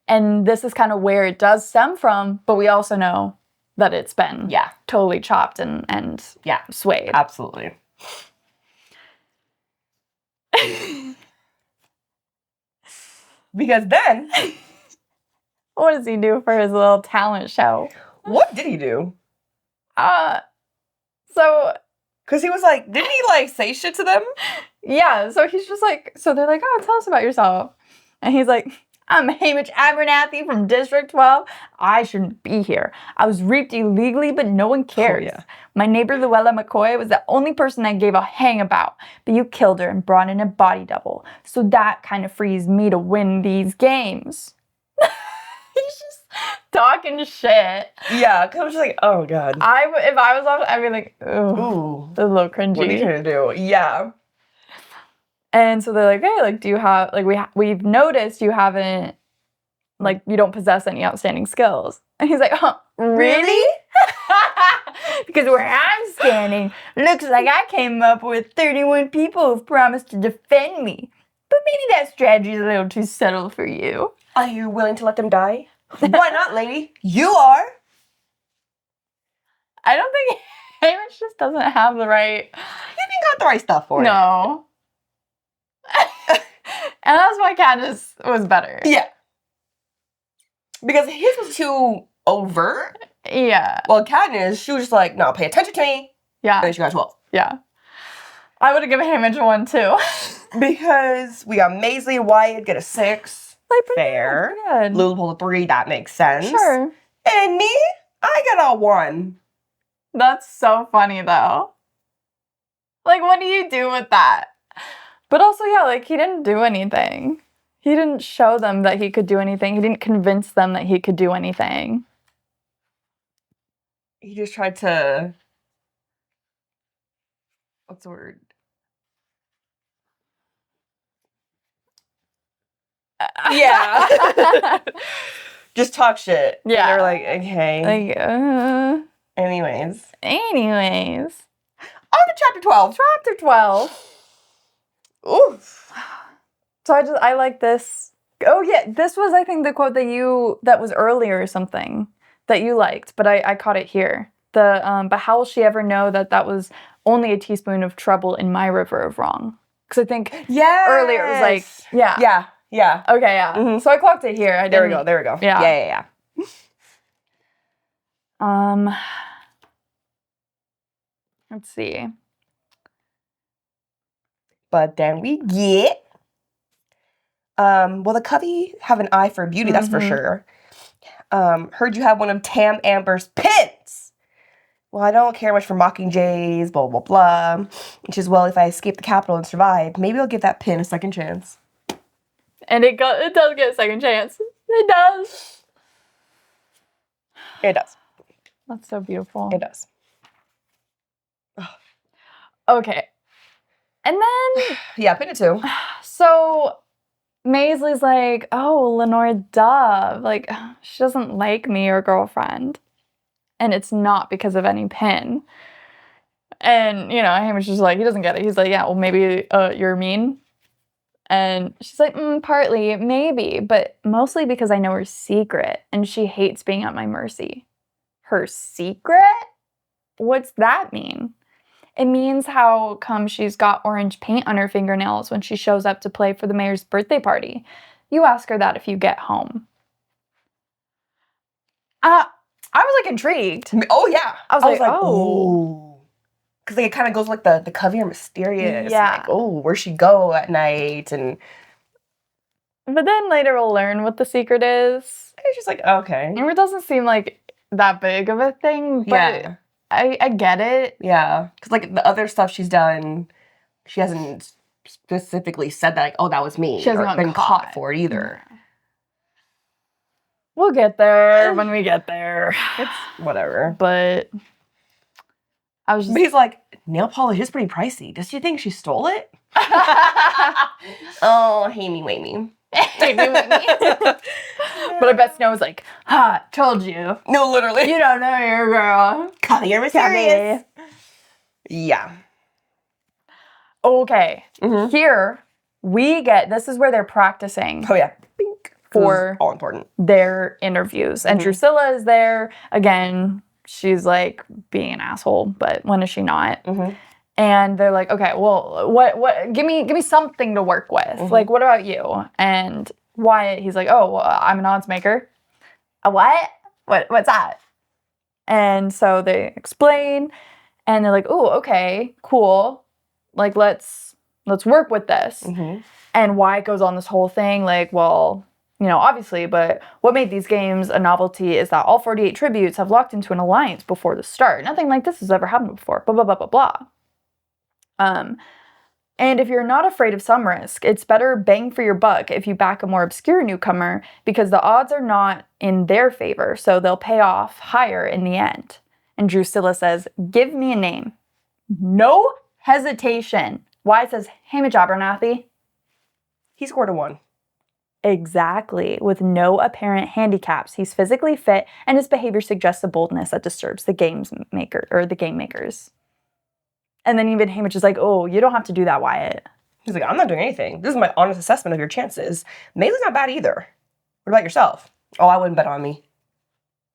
And this is kind of where it does stem from, but we also know that it's been totally chopped and swayed. Absolutely. Because then, what does he do for his little talent show? What did he do? So Because he was like, didn't he, like, say shit to them? Yeah, so he's just like, so they're like, oh, tell us about yourself. And he's like, I'm Hamish Abernathy from District 12. I shouldn't be here. I was raped illegally, but no one cares. Oh, yeah. My neighbor Luella McCoy was the only person I gave a hang about, but you killed her and brought in a body double. So that kind of frees me to win these games. He's just talking shit. Yeah, because I was just like, oh, God. If I was on, I'd be like, ooh, that's a little cringy. What are you going to do? Yeah. And so they're like, hey, like, do you have, like, we've noticed you haven't, like, you don't possess any outstanding skills. And he's like, oh, really? Because where I'm standing, looks like I came up with 31 people who've promised to defend me. But maybe that strategy is a little too subtle for you. Are you willing to let them die? Why not, lady? You are. I don't think Hamish just doesn't have the right... He didn't got the right stuff for it. No. And that's why Katniss was better. Yeah. Because his was too overt. Yeah. Well, Katniss, she was just like, no, pay attention to me. Yeah. And then she got 12. Yeah. I would have given Hamish a 1 too. Because we got Maisley and Wyatt get a 6. Like, fair. Good. Lulu pulled a 3. That makes sense. Sure. And me, I got a 1. That's so funny though. Like, what do you do with that? But also, yeah, like, he didn't do anything. He didn't show them that he could do anything. He didn't convince them that he could do anything. He just tried to... What's the word? Yeah. Just talk shit. Yeah. And they're like, okay. Like, Anyways. On to chapter 12. Chapter 12. Oof. So I like this. Oh yeah, this was, I think, the quote that was earlier or something that you liked, but I caught it here. But how will she ever know that was only a teaspoon of trouble in my river of wrong? Because I think earlier it was like, yeah. Yeah. Okay, yeah. Mm-hmm. So I clocked it here. There we go. Yeah. Let's see. But then we get, well, the Covey have an eye for beauty, that's for sure. Heard you have one of Tam Amber's pins. Well, I don't care much for Mockingjays, blah, blah, blah. Which is, well, if I escape the capital and survive, maybe I'll give that pin a second chance. And it does get a second chance. It does. It does. That's so beautiful. It does. Okay. And then... yeah, pin it too. So, Maisley's like, oh, Lenore Dove. Like, she doesn't like me or girlfriend. And it's not because of any pin. And, Hamish is like, he doesn't get it. He's like, yeah, well, maybe you're mean. And she's like, partly, maybe. But mostly because I know her secret. And she hates being at my mercy. Her secret? What's that mean? It means how come she's got orange paint on her fingernails when she shows up to play for the mayor's birthday party. You ask her that if you get home. I was like intrigued. Oh yeah. I was like, oh. Because it kind of goes like the Covey are mysterious. Yeah. Like, oh, where'd she go at night? And but then later we'll learn what the secret is. It's just like, okay. And it doesn't seem like that big of a thing, but yeah. I get it. Yeah. Because, like, the other stuff she's done, she hasn't specifically said that, like, oh, that was me. She hasn't been caught for it either. Yeah. We'll get there when we get there. It's whatever. But I was just... But he's like, nail polish is pretty pricey. Does she think she stole it? Oh, hamey-wamey. But I bet Snow was like, ha, told you. No, literally. You don't know your girl. Covey, you're mysterious. Yeah. Okay. Mm-hmm. Here, this is where they're practicing. Oh, yeah. For all important. Their interviews. And Drusilla is there. Again, she's like being an asshole, but when is she not? Mm-hmm. And they're like, okay, well, what? Give me something to work with. Mm-hmm. Like, what about you? And Wyatt, he's like, oh, well, I'm an odds maker. A what? What's that? And so they explain, And they're like, oh, okay, cool. Like, let's work with this. Mm-hmm. And Wyatt goes on this whole thing, like, well, obviously, but what made these games a novelty is that all 48 tributes have locked into an alliance before the start. Nothing like this has ever happened before, blah, blah, blah, blah, blah. And if you're not afraid of some risk, it's better bang for your buck if you back a more obscure newcomer because the odds are not in their favor, so they'll pay off higher in the end. And Drusilla says, give me a name. No hesitation. Wyatt says, Hamish Abernathy. He scored a 1. Exactly. With no apparent handicaps. He's physically fit, and his behavior suggests a boldness that disturbs the game makers. And then even Hamish is like, oh, you don't have to do that, Wyatt. He's like, I'm not doing anything. This is my honest assessment of your chances. Maisley's not bad either. What about yourself? Oh, I wouldn't bet on me.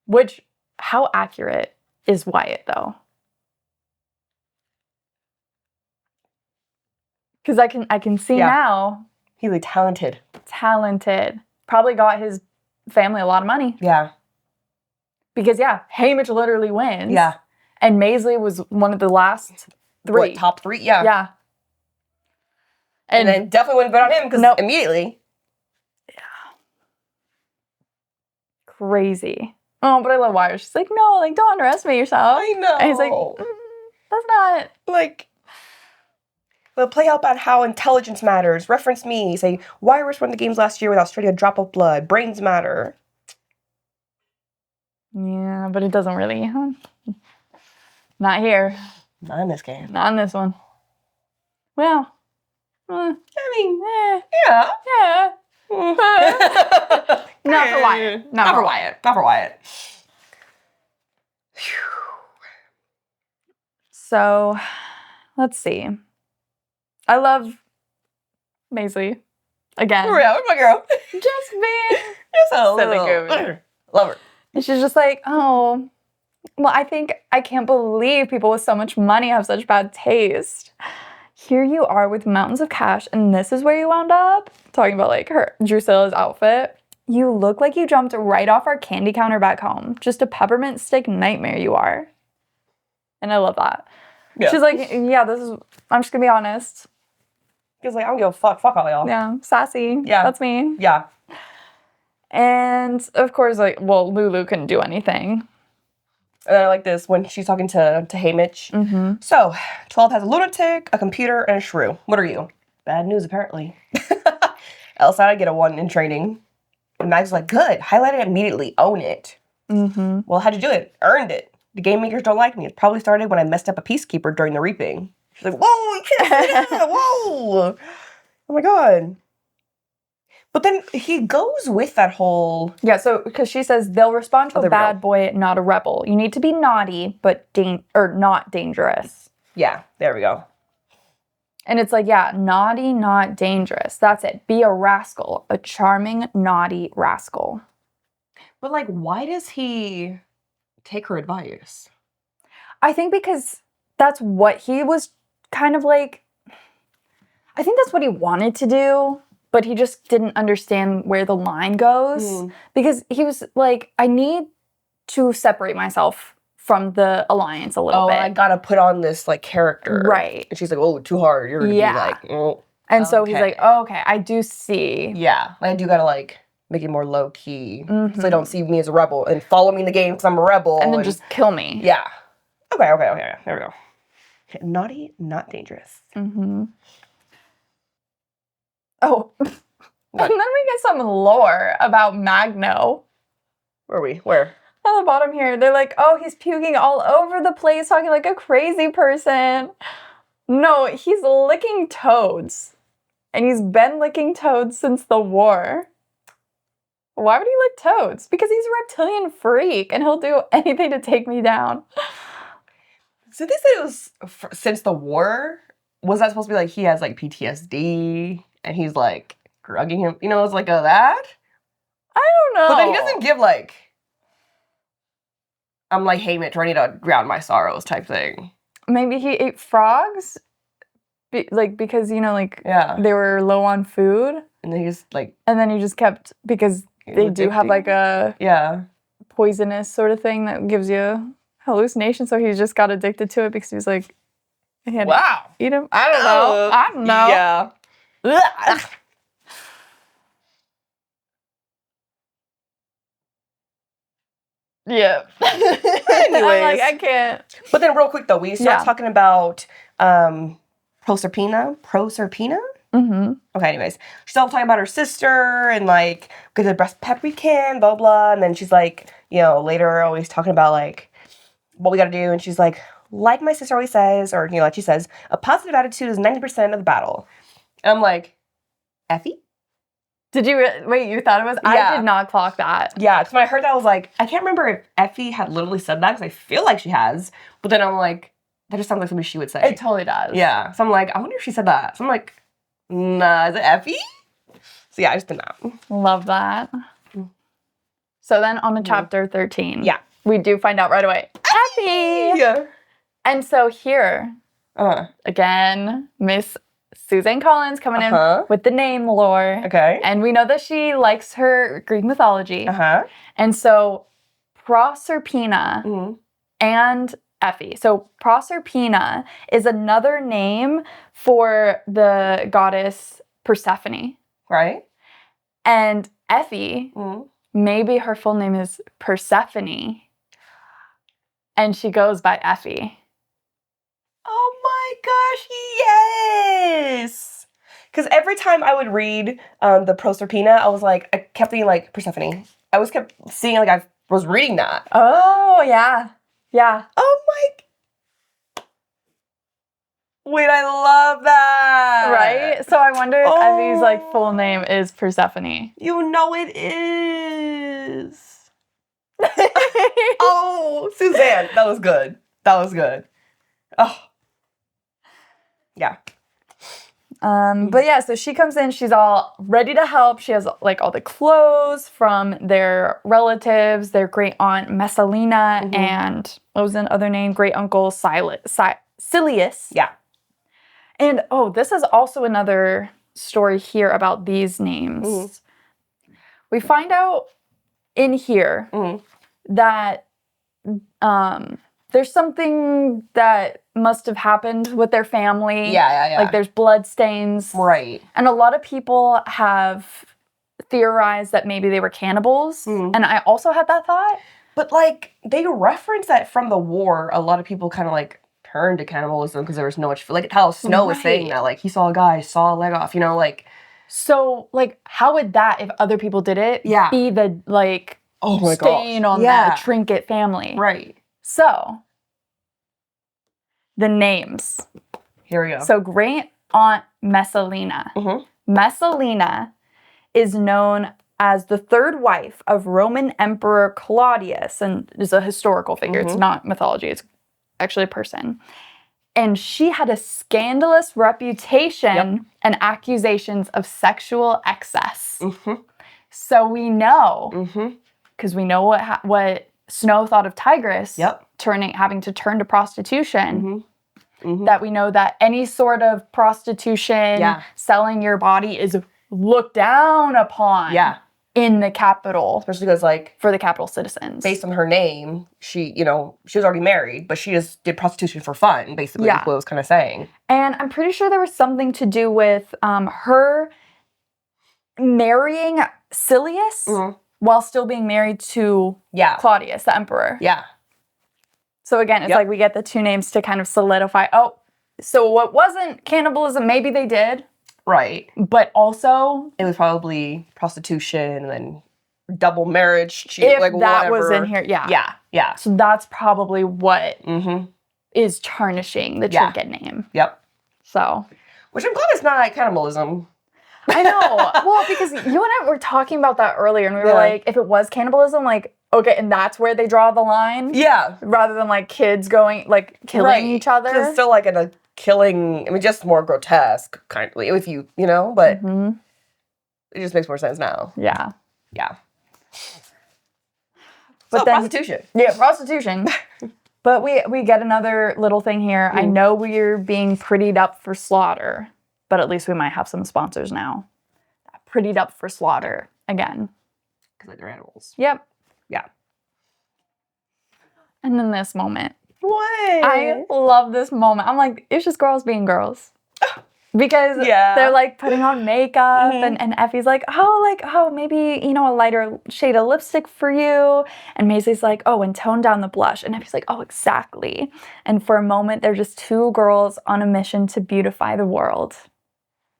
Which, how accurate is Wyatt, though? Because I can see now. He's like talented. Probably got his family a lot of money. Yeah. Because, Hamish literally wins. Yeah. And Maisley was one of the last 3. What, top 3? Yeah. Yeah. And then definitely wouldn't bet on him because immediately. Yeah. Crazy. Oh, but I love Wyatt. She's like, no, like, don't underestimate yourself. I know. And he's like, that's not. Like, they'll play up on how intelligence matters. Reference me. Say, Irish won the games last year without shedding a drop of blood. Brains matter. Yeah, but it doesn't really. Not here. Not in this game. Not in this one. Well. I mean, yeah. Yeah. Not for Wyatt. Not for Wyatt. Not for Wyatt. So, let's see. I love Maisley. Again. For real, where's my girl? Just being Just a silly little. goofy. Love her. And she's just like, oh, well, I can't believe people with so much money have such bad taste. Here you are with mountains of cash, and this is where you wound up? Talking about, like, Drusilla's outfit. You look like you jumped right off our candy counter back home. Just a peppermint stick nightmare you are. And I love that. Yeah. She's like, I'm just gonna be honest. He's like, I don't give a fuck. Fuck all y'all. Yeah, sassy. Yeah. That's me. Yeah. And, of course, like, well, Lulu couldn't do anything. And I like this when she's talking to Hamish. Mm-hmm. So, 12 has a lunatic, a computer, and a shrew. What are you? Bad news, apparently. Else I'd get a 1 in training. And Mag's like, good. Highlight it immediately. Own it. Mm-hmm. Well, how'd you do it? Earned it. The game makers don't like me. It probably started when I messed up a peacekeeper during the reaping. She's like, whoa, you can't say that. Whoa. Oh, my God. But then he goes with that whole... Yeah, so, because she says, they'll respond to a bad boy, not a rebel. You need to be naughty, but not dangerous. Yeah, there we go. And it's like, naughty, not dangerous. That's it. Be a rascal. A charming, naughty rascal. But, like, why does he take her advice? I think because that's what he was kind of like... I think that's what he wanted to do. But he just didn't understand where the line goes. Because he was like, I need to separate myself from the alliance a little bit. I gotta put on this, like, character. Right. And she's like, oh, too hard. You're gonna be like, oh. And so he's like, oh, okay, I do see. Yeah. I do gotta, like, make it more low-key. So they don't see me as a rebel and follow me in the game because I'm a rebel. And then just kill me. Yeah. Okay. There we go. Okay, naughty, not dangerous. Mm-hmm. Oh, and then we get some lore about Magno. Where? At the bottom here, they're like, oh, he's puking all over the place, talking like a crazy person. No, he's licking toads. And he's been licking toads since the war. Why would he lick toads? Because he's a reptilian freak, and he'll do anything to take me down. So they said it was since the war? Was that supposed to be like he has, like, PTSD? And he's, like, drugging him. You know, it's like that? I don't know. But then he doesn't give, like, I'm like, hey, Mitch, I need to drown my sorrows type thing. Maybe he ate frogs? Because, they were low on food. And then he just, like... And then he just kept... Because they do have, like, a... Yeah. Poisonous sort of thing that gives you hallucination, so he just got addicted to it because he was like, he had to eat him. I don't know. Yeah. Yeah. Anyways. I'm like, I can't. But then real quick though, we start talking about Proserpina. Mm-hmm. Okay, anyways. She's all talking about her sister and like get the best pep we can, blah blah. And then she's like, you know, later always talking about like what we gotta do, and she's like my sister always says, or you know, like she says, a positive attitude is 90% of the battle. And I'm like, Effie? Did you wait? You thought it was? Yeah. I did not clock that. Yeah, because when I heard that, I was like, I can't remember if Effie had literally said that because I feel like she has. But then I'm like, that just sounds like something she would say. It totally does. Yeah. So I'm like, I wonder if she said that. So I'm like, nah, is it Effie? So yeah, I just did not. Love that. So then on to chapter 13. Yeah. We do find out right away. Effie! Yeah. And so here, again, Miss Suzanne Collins coming in with the name lore. Okay. And we know that she likes her Greek mythology. And so Proserpina and Effie. So Proserpina is another name for the goddess Persephone. Right. And Effie, maybe her full name is Persephone. And she goes by Effie. Oh my gosh, yes! Because every time I would read the Proserpina, I was like, I kept thinking like Persephone. I always kept seeing like I was reading that. Oh, yeah. Yeah. Oh my... Wait, I love that! Right? So I wonder if Effie's like full name is Persephone. You know it is! Oh, Suzanne, that was good. That was good. Oh. Yeah. But yeah, so she comes in, she's all ready to help. She has like all the clothes from their relatives, their great aunt Messalina, and what was the other name? Great uncle Silius. Yeah. And this is also another story here about these names. We find out in here that there's something that must have happened with their family. Yeah. Like there's blood stains. Right. And a lot of people have theorized that maybe they were cannibals. And I also had that thought. But like they reference that from the war, a lot of people kind of like turned to cannibalism because there was no much food. Like how Snow was saying that, like he saw a guy, saw a leg off, you know, like. So like how would that, if other people did it, be the like stain on the trinket family? Right. So the names. Here we go. So great aunt Messalina. Messalina is known as the third wife of Roman Emperor Claudius, and is a historical figure. It's not mythology. It's actually a person. And she had a scandalous reputation and accusations of sexual excess. So we know, because we know what Snow thought of Tigress having to turn to prostitution, that we know that any sort of prostitution, selling your body is looked down upon in the capital. Especially because like for the capital citizens. Based on her name, she was already married, but she just did prostitution for fun, basically, is what it was kind of saying. And I'm pretty sure there was something to do with her marrying Silius while still being married to Claudius, the emperor. Yeah. So again, it's like we get the two names to kind of solidify, so what wasn't cannibalism, maybe they did. Right. But also it was probably prostitution and then double marriage, if like that whatever. was in here, yeah. So that's probably what is tarnishing the trinket name. Yep. So. Which I'm glad it's not cannibalism. I know. Well, because you and I were talking about that earlier, and we were like, if it was cannibalism, like, okay, and that's where they draw the line? Yeah. Rather than, like, kids going, like, killing each other? It's still, like, in a killing, I mean, just more grotesque, kind of, if you know, but it just makes more sense now. Yeah. Yeah. But so, then, prostitution. Yeah, prostitution. But we get another little thing here. I know we're being prettied up for slaughter, but at least we might have some sponsors now. Prettied up for slaughter again. Because they're animals. Yep. Yeah. And then this moment. What? I love this moment. I'm like, it's just girls being girls. Because they're like putting on makeup and Effie's like, maybe, a lighter shade of lipstick for you. And Maisie's like, oh, and tone down the blush. And Effie's like, oh, exactly. And for a moment, they're just two girls on a mission to beautify the world.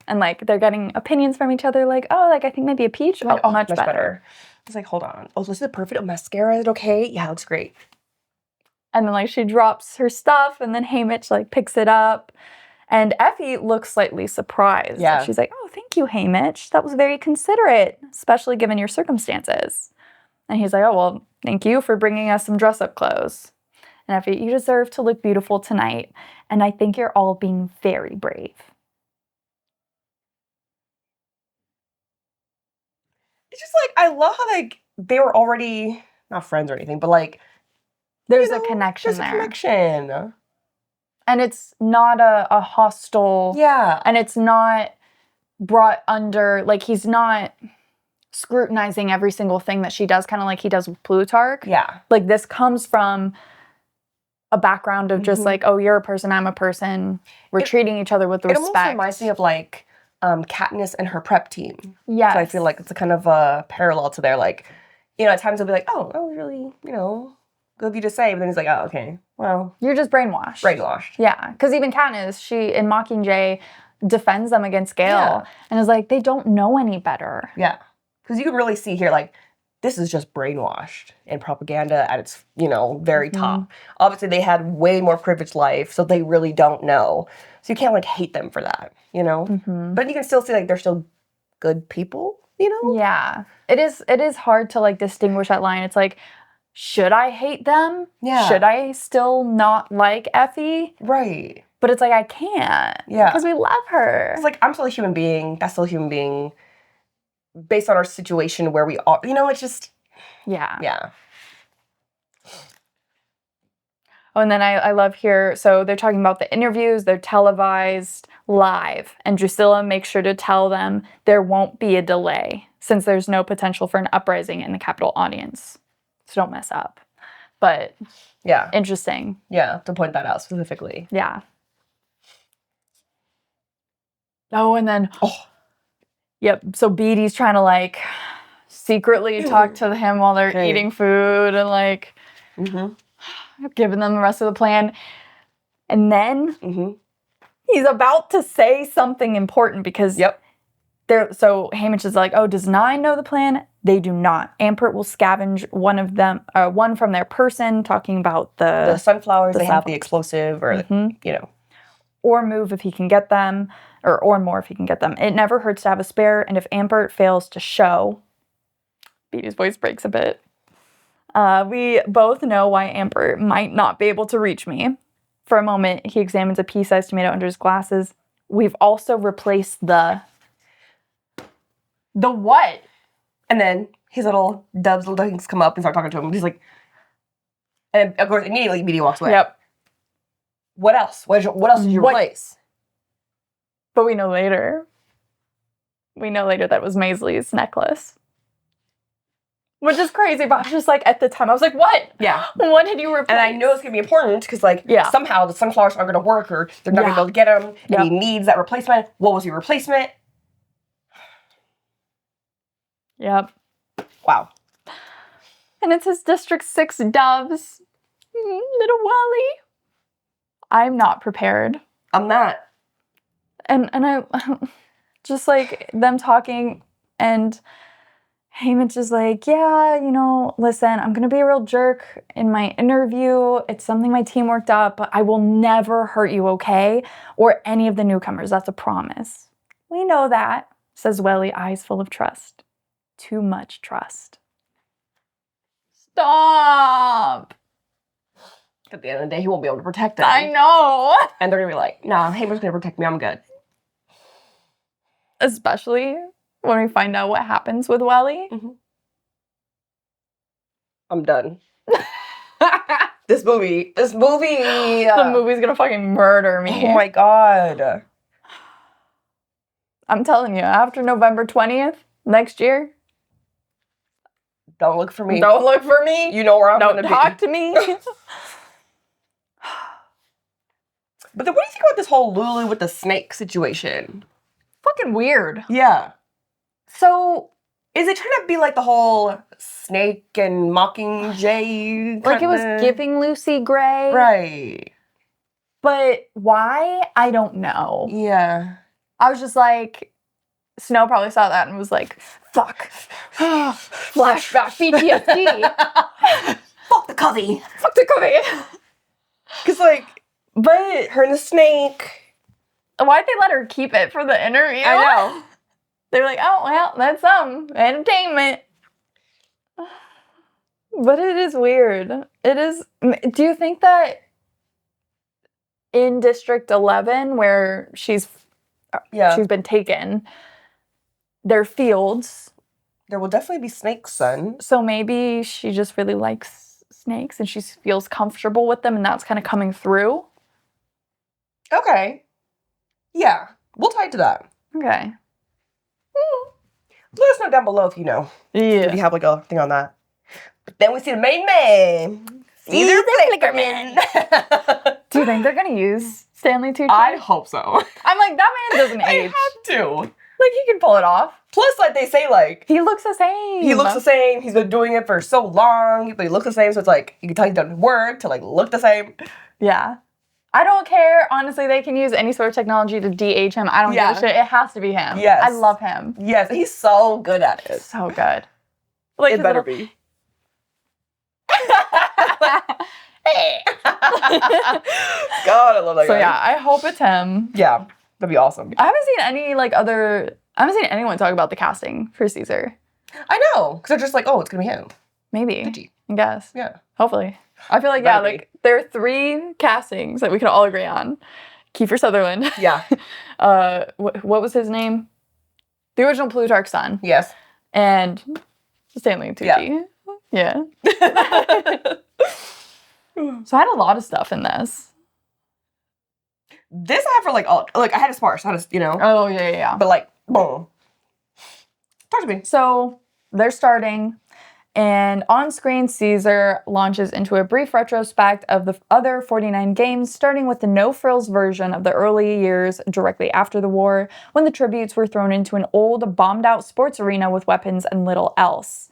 And like, they're getting opinions from each other like, oh, like, I think maybe a peach. Like, oh, much better. I was like, hold on. Oh, this is perfect. Mascara, is it okay? Yeah, it looks great. And then like, she drops her stuff and then Haymitch like picks it up. And Effie looks slightly surprised. Yeah. She's like, oh, thank you, Haymitch. That was very considerate, especially given your circumstances. And he's like, oh, well, thank you for bringing us some dress-up clothes. And Effie, you deserve to look beautiful tonight. And I think you're all being very brave. It's just like, I love how like they were already, not friends or anything, but like. There's a connection there. There's a connection. And it's not a hostile. Yeah. And it's not brought under, like, he's not scrutinizing every single thing that she does, kind of like he does with Plutarch. Yeah. Like, this comes from a background of just like, oh, you're a person, I'm a person. We're treating each other with respect. It almost reminds me of, like, Katniss and her prep team. Yes. So I feel like it's a kind of a parallel to their, like, at times they'll be like, oh, that was really, good of you to say. But then he's like, oh, okay, well. You're just brainwashed. Brainwashed. Yeah. Because even Katniss, she, in Mockingjay, defends them against Gale. Yeah. And is like, they don't know any better. Yeah. Because you can really see here, like, this is just brainwashed and propaganda at its, very top. Obviously, they had way more privileged life, so they really don't know. So you can't, like, hate them for that, But you can still see, like, they're still good people, Yeah. It is hard to, like, distinguish that line. It's like, should I hate them? Yeah. Should I still not like Effie? Right. But it's like, I can't. Yeah. Because we love her. It's like, I'm still a human being. That's still a human being. Based on our situation where we are. It's just. Yeah. Yeah. Oh, and then I love here, so they're talking about the interviews. They're televised live. And Drusilla makes sure to tell them there won't be a delay since there's no potential for an uprising in the Capitol audience. So don't mess up. But yeah, interesting. Yeah, to point that out specifically. Yeah. Oh, and then yep. So Beatty's trying to like secretly talk to him while they're eating food and like giving them the rest of the plan. And then he's about to say something important because so Haymitch is like, oh, does Nine know the plan? They do not. Ampert will scavenge one from their person, talking about the sunflowers. They have the explosive, or or move if he can get them, or more if he can get them. It never hurts to have a spare, and if Ampert fails to show, Beatty's voice breaks a bit. We both know why Ampert might not be able to reach me. For a moment, he examines a pea-sized tomato under his glasses. We've also replaced the what? And then his little ducklings come up and start talking to him. He's like, and of course, immediately Beatty walks away. Yep. What else? What else did you replace? But we know later. We know later that was Maisley's necklace. Which is crazy, but I was just like, at the time, I was like, what? Yeah. What did you replace? And I know it's going to be important because, somehow the sunflowers aren't going to work or they're not going to be able to get him. And he needs that replacement. What was your replacement? Yep. Wow. And it's his District 6 doves. Little Wally. I'm not prepared. I'm not. And I just like them talking and Haymitch is like, yeah, listen, I'm going to be a real jerk in my interview. It's something my team worked up, but I will never hurt you, okay? Or any of the newcomers. That's a promise. We know that, says Welly, eyes full of trust. Too much trust. Stop! At the end of the day, he won't be able to protect them. I know! And they're going to be like, nah, Haymitch's going to protect me. I'm good. Especially when we find out what happens with Welly. I'm done. This movie. The movie's gonna fucking murder me. Oh my god. I'm telling you, after November 20th, next year. Don't look for me. Don't look for me. You know where I'm gonna be. Don't talk to me. But then what do you think about this whole Lulu with the snake situation? Fucking weird. Yeah. So... Is it trying to be like the whole snake and mockingjay? Like it was giving Lucy Gray. Right. But why? I don't know. Yeah. I was just like, Snow probably saw that and was like, fuck. Flashback PTSD. Fuck the covey. Fuck the covey. Because, like, but her and the snake. Why'd they let her keep it for the interview? I know. They were like, oh, well, that's some entertainment. But it is weird. It is. Do you think that in District 11, where she's been taken, there are fields? There will definitely be snakes, son. So maybe she just really likes snakes and she feels comfortable with them and that's kind of coming through? Okay. Yeah. We'll tie it to that. Okay. Let us know down below if you know. Yeah. If you have like a thing on that. But then we see the main man. See the Flickerman. Do you think they're going to use Stanley Tucci? I hope so. I'm like, that man doesn't I age. have to. Like, he can pull it off. Plus, like, they say, like... He looks the same. He looks the same. He's been doing it for so long, but he looks the same. So it's like, you can tell he's done work to, like, look the same. Yeah. I don't care. Honestly, they can use any sort of technology to de-age him. I don't give a shit. It has to be him. Yes. I love him. Yes, he's so good at it. So good. Like it better be. God, I love that guy. So yeah, I hope it's him. Yeah, that'd be awesome. I haven't seen anyone talk about the casting for Caesar. I know, because they're just like, oh, it's gonna be him. Maybe. Tucci. I guess. Yeah. Hopefully. I feel like, there are 3 castings that we can all agree on. Kiefer Sutherland. Yeah. What was his name? The original Plutarch's son. Yes. And Stanley Tucci. Yeah. So I had a lot of stuff in this. This I have for I had a sparse. I had a, Oh, yeah. But like, boom. Talk to me. So they're starting, and on screen, Caesar launches into a brief retrospect of the other 49 games, starting with the no-frills version of the early years directly after the war, when the tributes were thrown into an old, bombed-out sports arena with weapons and little else.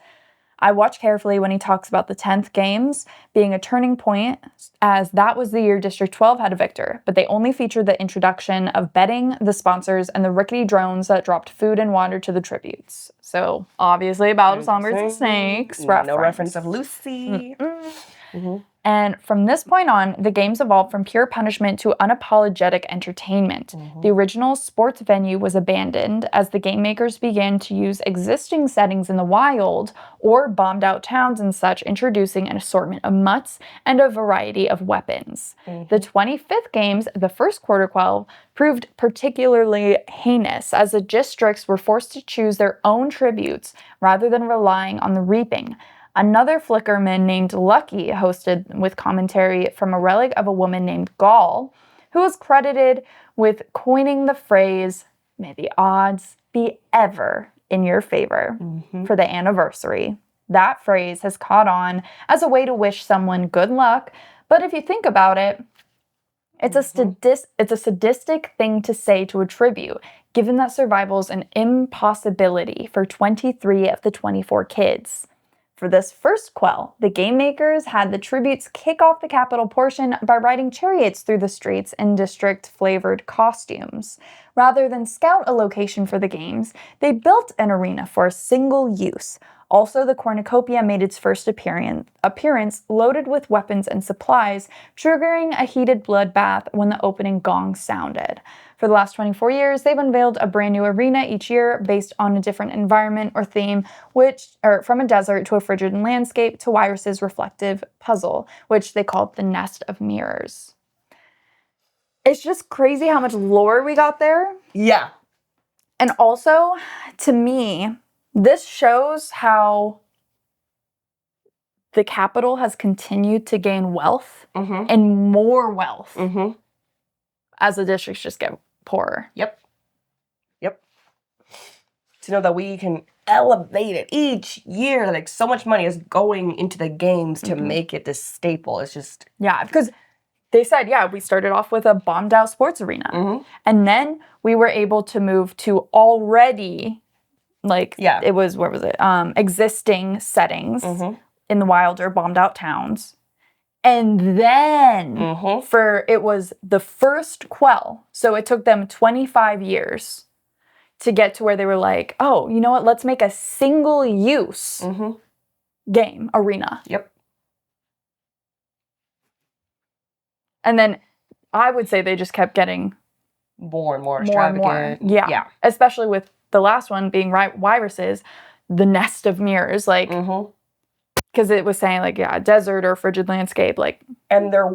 I watch carefully when he talks about the 10th games being a turning point, as that was the year District 12 had a victor, but they only featured the introduction of betting, the sponsors, and the rickety drones that dropped food and water to the tributes. So, obviously, Battle of Songbirds and Snakes. No reference of Lucy. Mm-hmm. And from this point on, the games evolved from pure punishment to unapologetic entertainment. Mm-hmm. The original sports venue was abandoned as the game makers began to use existing settings in the wild or bombed out towns and such, introducing an assortment of mutts and a variety of weapons. Mm-hmm. The 25th games, the first quarter quell, proved particularly heinous as the districts were forced to choose their own tributes rather than relying on the reaping. Another flickerman named Lucky hosted with commentary from a relic of a woman named Gall, who was credited with coining the phrase, "May the odds be ever in your favor," for the anniversary. That phrase has caught on as a way to wish someone good luck, but if you think about it, it's a sadistic thing to say to a tribute, given that survival's an impossibility for 23 of the 24 kids. For this first quell, the game makers had the tributes kick off the capital portion by riding chariots through the streets in district-flavored costumes. Rather than scout a location for the games, they built an arena for a single use. Also, the cornucopia made its first appearance loaded with weapons and supplies, triggering a heated bloodbath when the opening gong sounded. For the last 24 years, they've unveiled a brand new arena each year based on a different environment or theme, from a desert to a frigid landscape to Wyrus's reflective puzzle, which they called the Nest of Mirrors. It's just crazy how much lore we got there. Yeah. And also, to me, this shows how the capital has continued to gain wealth and more wealth as the districts just get poorer. Yep. To know that we can elevate it each year, like so much money is going into the games to make it this staple. It's just... Yeah, because they said, yeah, we started off with a bombed out sports arena. And then we were able to move to already, like, it was, where was it? Existing settings in the wilder, bombed out towns. And then it was the first quell. So it took them 25 years to get to where they were like, oh, you know what? Let's make a single use game arena. Yep. And then I would say they just kept getting more and more extravagant. Yeah. Especially with the last one being viruses, the nest of mirrors, like, because it was saying like, desert or frigid landscape, like. And they're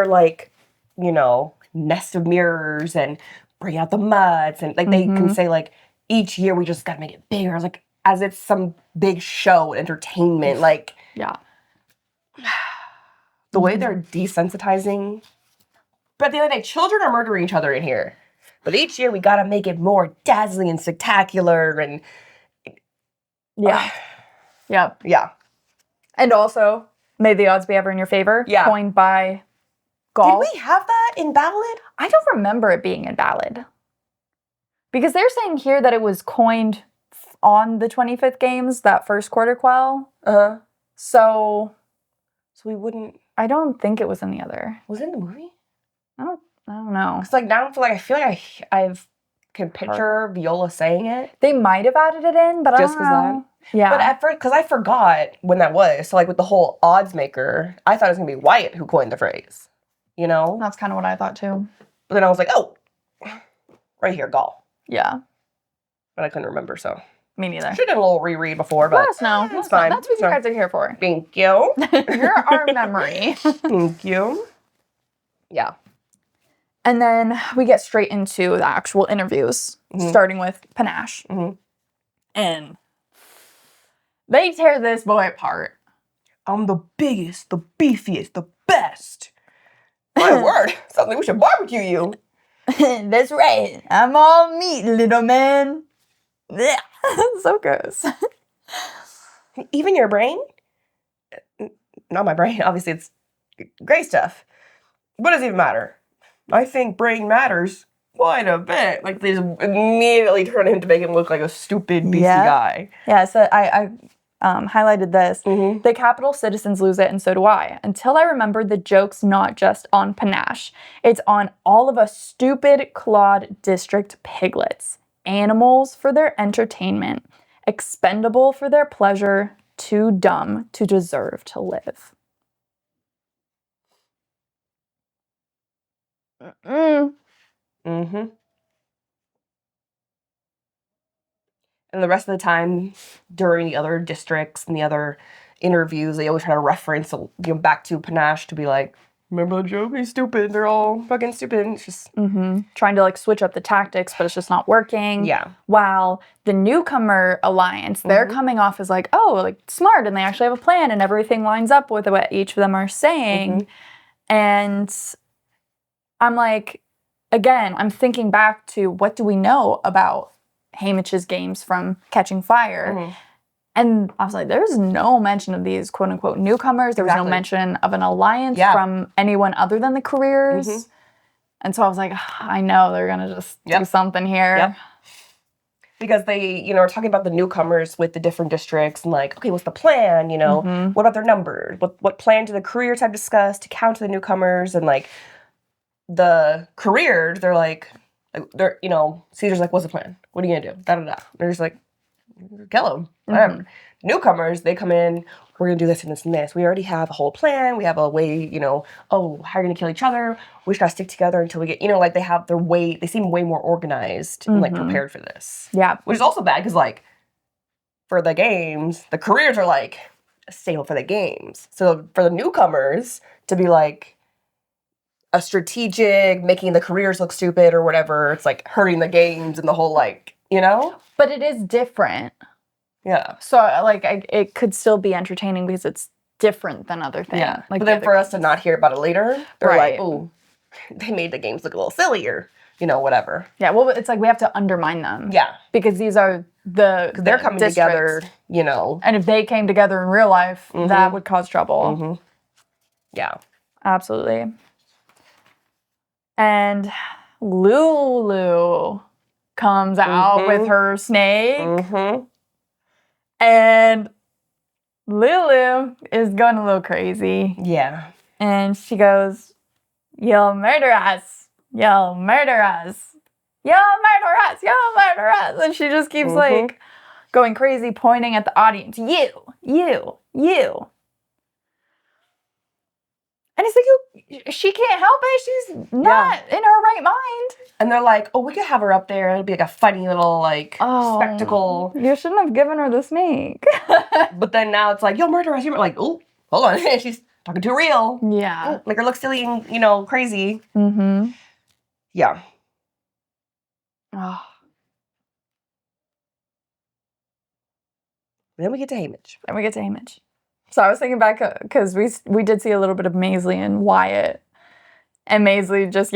like, you know, nest of mirrors and bring out the muds and like they can say like each year we just gotta make it bigger, like as it's some big show entertainment, like the way they're desensitizing. But at the end of the day, children are murdering each other in here. But each year we gotta make it more dazzling and spectacular and yeah. And also, may the odds be ever in your favor. Coined by Gaul. Did we have that in Ballad? I don't remember it being in Ballad. Because they're saying here that it was coined on the 25th games, that first quarter quell. So we wouldn't. I don't think it was in the other. Was it in the movie? I don't know. Because like now I feel like I can picture Viola saying it. They might have added it in, but just I don't know. Yeah. But at first, because I forgot when that was. So like with the whole odds maker, I thought it was gonna be Wyatt who coined the phrase. You know? That's kind of what I thought too. But then I was like, oh, right here, Gaul. Yeah. But I couldn't remember, so. Me neither. Should have done a little reread before, but. Let us know. It's fine. That's what you guys are here for. Thank you. You're our memory. Thank you. Yeah. And then we get straight into the actual interviews, starting with Panache. And they tear this boy apart. I'm the biggest, the beefiest, the best. My word. Sounds like we should barbecue you. That's right. I'm all meat, little man. So gross. Even your brain? Not my brain. Obviously, it's great stuff. What does it even matter? I think brain matters quite a bit. Like, they just immediately turn him to make him look like a stupid, beefy guy. Yeah, so I highlighted this. The capital citizens lose it, and so do I. Until I remembered the joke's not just on Panache. It's on all of us stupid, clawed district piglets. Animals for their entertainment. Expendable for their pleasure. Too dumb to deserve to live. And the rest of the time, during the other districts and the other interviews, they always try to reference back to Panache to be like, remember the joke? He's stupid. They're all fucking stupid. It's just... Trying to, like, switch up the tactics, but it's just not working. Yeah. While the newcomer alliance, they're coming off as, like, oh, like, smart, and they actually have a plan, and everything lines up with what each of them are saying. And I'm like, again, I'm thinking back to what do we know about Haymitch's games from Catching Fire. And I was like, there's no mention of these quote-unquote newcomers. There was no mention of an alliance from anyone other than the careers. And so I was like, I know they're going to just do something here. Because they, are talking about the newcomers with the different districts and like, okay, what's the plan, What about their numbers? What plan do the careers have discussed to counter the newcomers? And like, the careers, they're like, Caesar's like, what's the plan? What are you gonna do? Da-da-da. They're just like, kill him. Whatever. Newcomers, they come in, we're gonna do this and this and this. We already have a whole plan. We have a way, how are you gonna kill each other? We just gotta stick together until we get, like they have their way, they seem way more organized and like prepared for this. Yeah. Which is also bad because like, for the games, the careers are like, stable for the games. So for the newcomers to be like, a strategic, making the careers look stupid or whatever. It's like hurting the games and the whole like, But it is different. Yeah. So like it could still be entertaining because it's different than other things. Yeah. Like but then for us to not hear about it later, they're like, Right. oh, they made the games look a little sillier, whatever. Yeah, well, it's like we have to undermine them. Yeah. Because these are the They're coming together, And if they came together in real life, that would cause trouble. Yeah. Absolutely. And Lulu comes out with her snake. Mm-hmm. And Lulu is going a little crazy. Yeah. And she goes, "You'll murder us. You'll murder us. You'll murder us. You'll murder us." And she just keeps like going crazy, pointing at the audience. You. And it's like, she can't help it. She's not in her right mind. And they're like, "Oh, we could have her up there. It'd be like a funny little spectacle." You shouldn't have given her the snake. But then now it's like, "You'll murder us." You're like, "Oh, hold on." She's talking too real. Yeah. Make her look silly and, crazy. Mm-hmm. Yeah. Oh. Then we get to Haymitch. So I was thinking back because we did see a little bit of Maisley and Wyatt. And Maisley just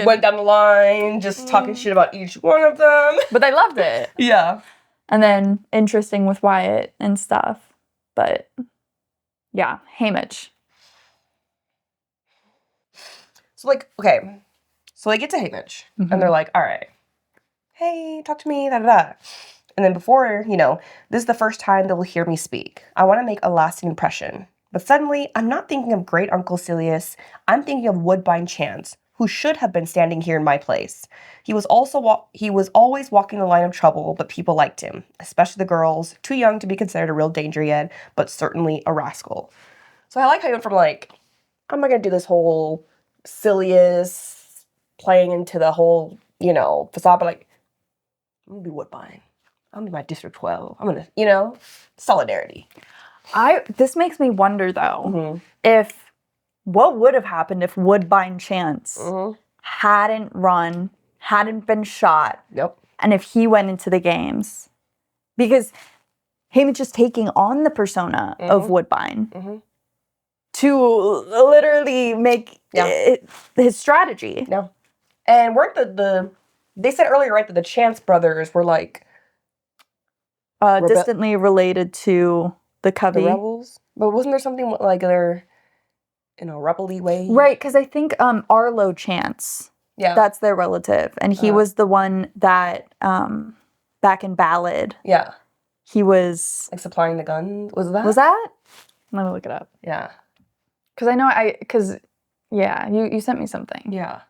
went down the line, just talking shit about each one of them. But they loved it. Yeah. And then interesting with Wyatt and stuff. But yeah, Haymitch. So okay. So they get to Haymitch and they're like, "All right, hey, talk to me, da da da." And then before, this is the first time they will hear me speak. I want to make a lasting impression. But suddenly, I'm not thinking of great Uncle Silius. I'm thinking of Woodbine Chance, who should have been standing here in my place. He was always walking the line of trouble, but people liked him, especially the girls, too young to be considered a real danger yet, but certainly a rascal. So I like how he went from I'm not going to do this whole Silius playing into the whole, facade, but I'm going to be Woodbine. I'm in my District 12. I'm going to, solidarity. This makes me wonder, though, if what would have happened if Woodbine Chance hadn't been shot, and if he went into the games. Because him just taking on the persona of Woodbine to literally make it his strategy. No. And weren't they said earlier, right, that the Chance brothers were distantly related to the Covey. The rebels? But wasn't there something they're in a rebel-y way? Right, because I think Arlo Chance, that's their relative. And he was the one that, back in Ballad, he was... supplying the gun? Was that? Was that? Let me look it up. Yeah. Because I know you sent me something. Yeah.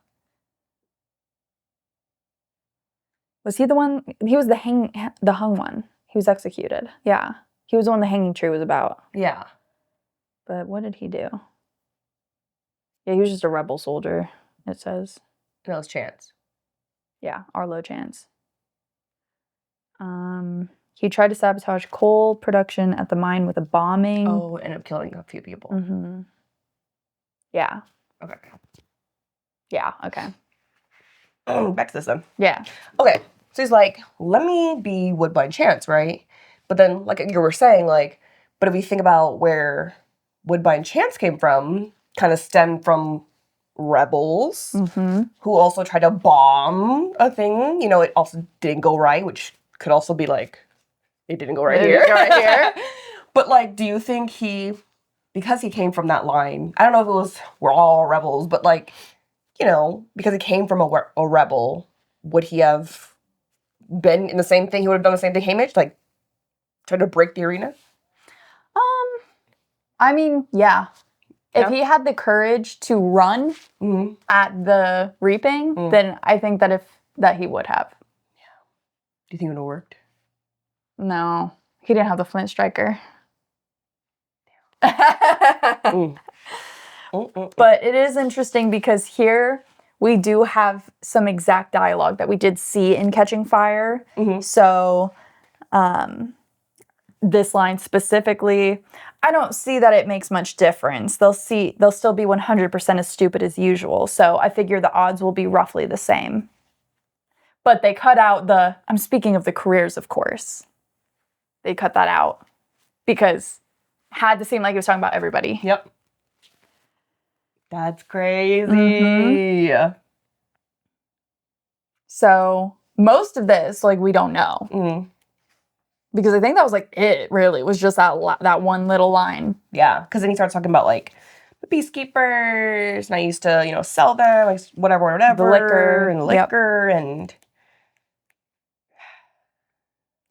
Was he the one? He was the hung one. He was executed. Yeah. He was the one the hanging tree was about. Yeah. But what did he do? Yeah, he was just a rebel soldier, it says. No, it's Chance. Yeah, Arlo Chance. He tried to sabotage coal production at the mine with a bombing. Oh, ended up killing a few people. Mm-hmm. Yeah. Okay. Yeah, okay. Back to this then. Yeah. Okay. So he's like, let me be Woodbine Chance, right? But then, you were saying, but if we think about where Woodbine Chance came from, kind of stemmed from rebels who also tried to bomb a thing. It also didn't go right, which could also be it didn't go right here. But, do you think because he came from that line, I don't know if it was, we're all rebels, but, because he came from a rebel, would he have been in the same thing? He would have done the same thing Haymitch? Try to break the arena? I mean, yeah. If he had the courage to run at the reaping, then I think that he would have. Yeah. Do you think it would have worked? No. He didn't have the flint striker. But it is interesting because here we do have some exact dialogue that we did see in Catching Fire. So this line specifically, I don't see that it makes much difference. They'll still be 100% as stupid as usual. So I figure the odds will be roughly the same. But they cut out I'm speaking of the careers, of course. They cut that out because had to seem like he was talking about everybody. Yep. That's crazy. So most of this, we don't know. Because I think that was it really was just that one little line. Yeah, because then he starts talking about peacekeepers, and I used to, you know, sell them, like, whatever, The liquor. and liquor,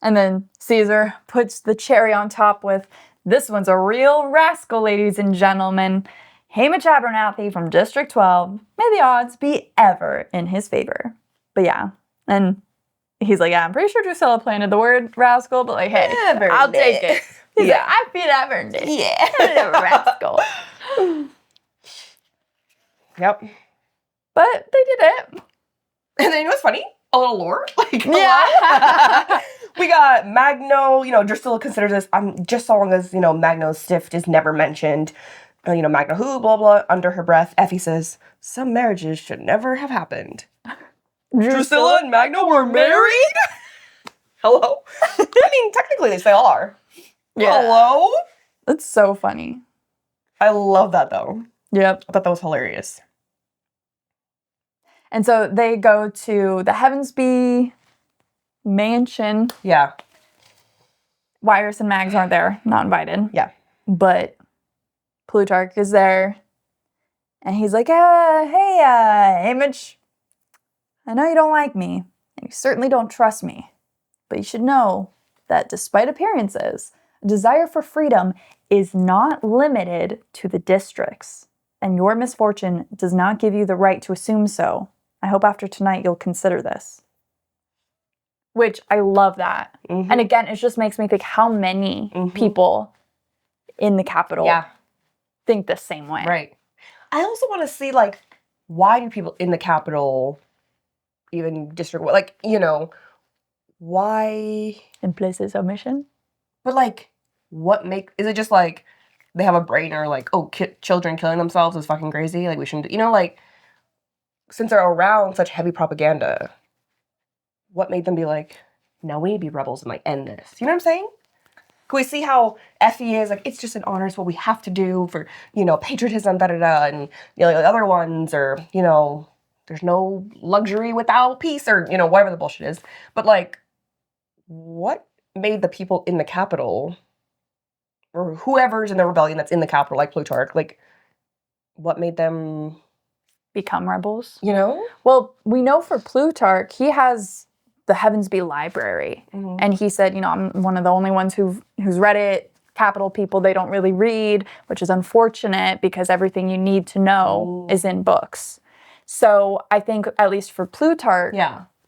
and then Caesar puts the cherry on top with, "This one's a real rascal, ladies and gentlemen. Hamish Abernathy from District 12. May the odds be ever in his favor." But yeah, and he's like, "Yeah, I'm pretty sure Drusilla planted the word rascal, but like, hey, I'll take it." He's like, "I feel I've earned it." Yeah. Rascal. Yep. But they did it. And then you know what's funny? A little lore. Like, Yeah. We got Magno, you know, Drusilla considers this, just so long as, you know, Magno's stiff is never mentioned. You know, Magno who, blah, blah, under her breath. Effie says, "Some marriages should never have happened." Drusilla and Magno were married? Hello? I mean, technically they still are. Yeah. Hello? That's so funny. I love that, though. Yep. I thought that was hilarious. And so they go to the Heavensby mansion. Yeah. Wyrus and Mags aren't there, not invited. Yeah. But Plutarch is there. And he's like, hey, Hamish, I know you don't like me, and you certainly don't trust me. But you should know that despite appearances, a desire for freedom is not limited to the districts. And your misfortune does not give you the right to assume so. I hope after tonight you'll consider this. Which, I love that. Mm-hmm. And again, it just makes me think how many people in the capital think the same way. Right. I also want to see, like, why do people in the capital, even district, like, you know, why? In places of mission? But, like, is it just, like, they have a brain or, like, oh, children killing themselves is fucking crazy? Like, we shouldn't, you know, like, since they're around such heavy propaganda, what made them be like, no, we need to be rebels and, like, end this? You know what I'm saying? Can we see how Effie is, like, it's just an honor, it's what we have to do for, you know, patriotism, da-da-da, and, you know, the other ones are, you know, there's no luxury without peace, or, you know, whatever the bullshit is. But, like, what made the people in the capital, or whoever's in the rebellion that's in the capital, like Plutarch, like, what made them become rebels? You know? Well, we know for Plutarch, he has the Heavensby Library. Mm-hmm. And he said, you know, I'm one of the only ones who's read it. Capital people, they don't really read, which is unfortunate because everything you need to know is in books. So I think, at least for Plutarch,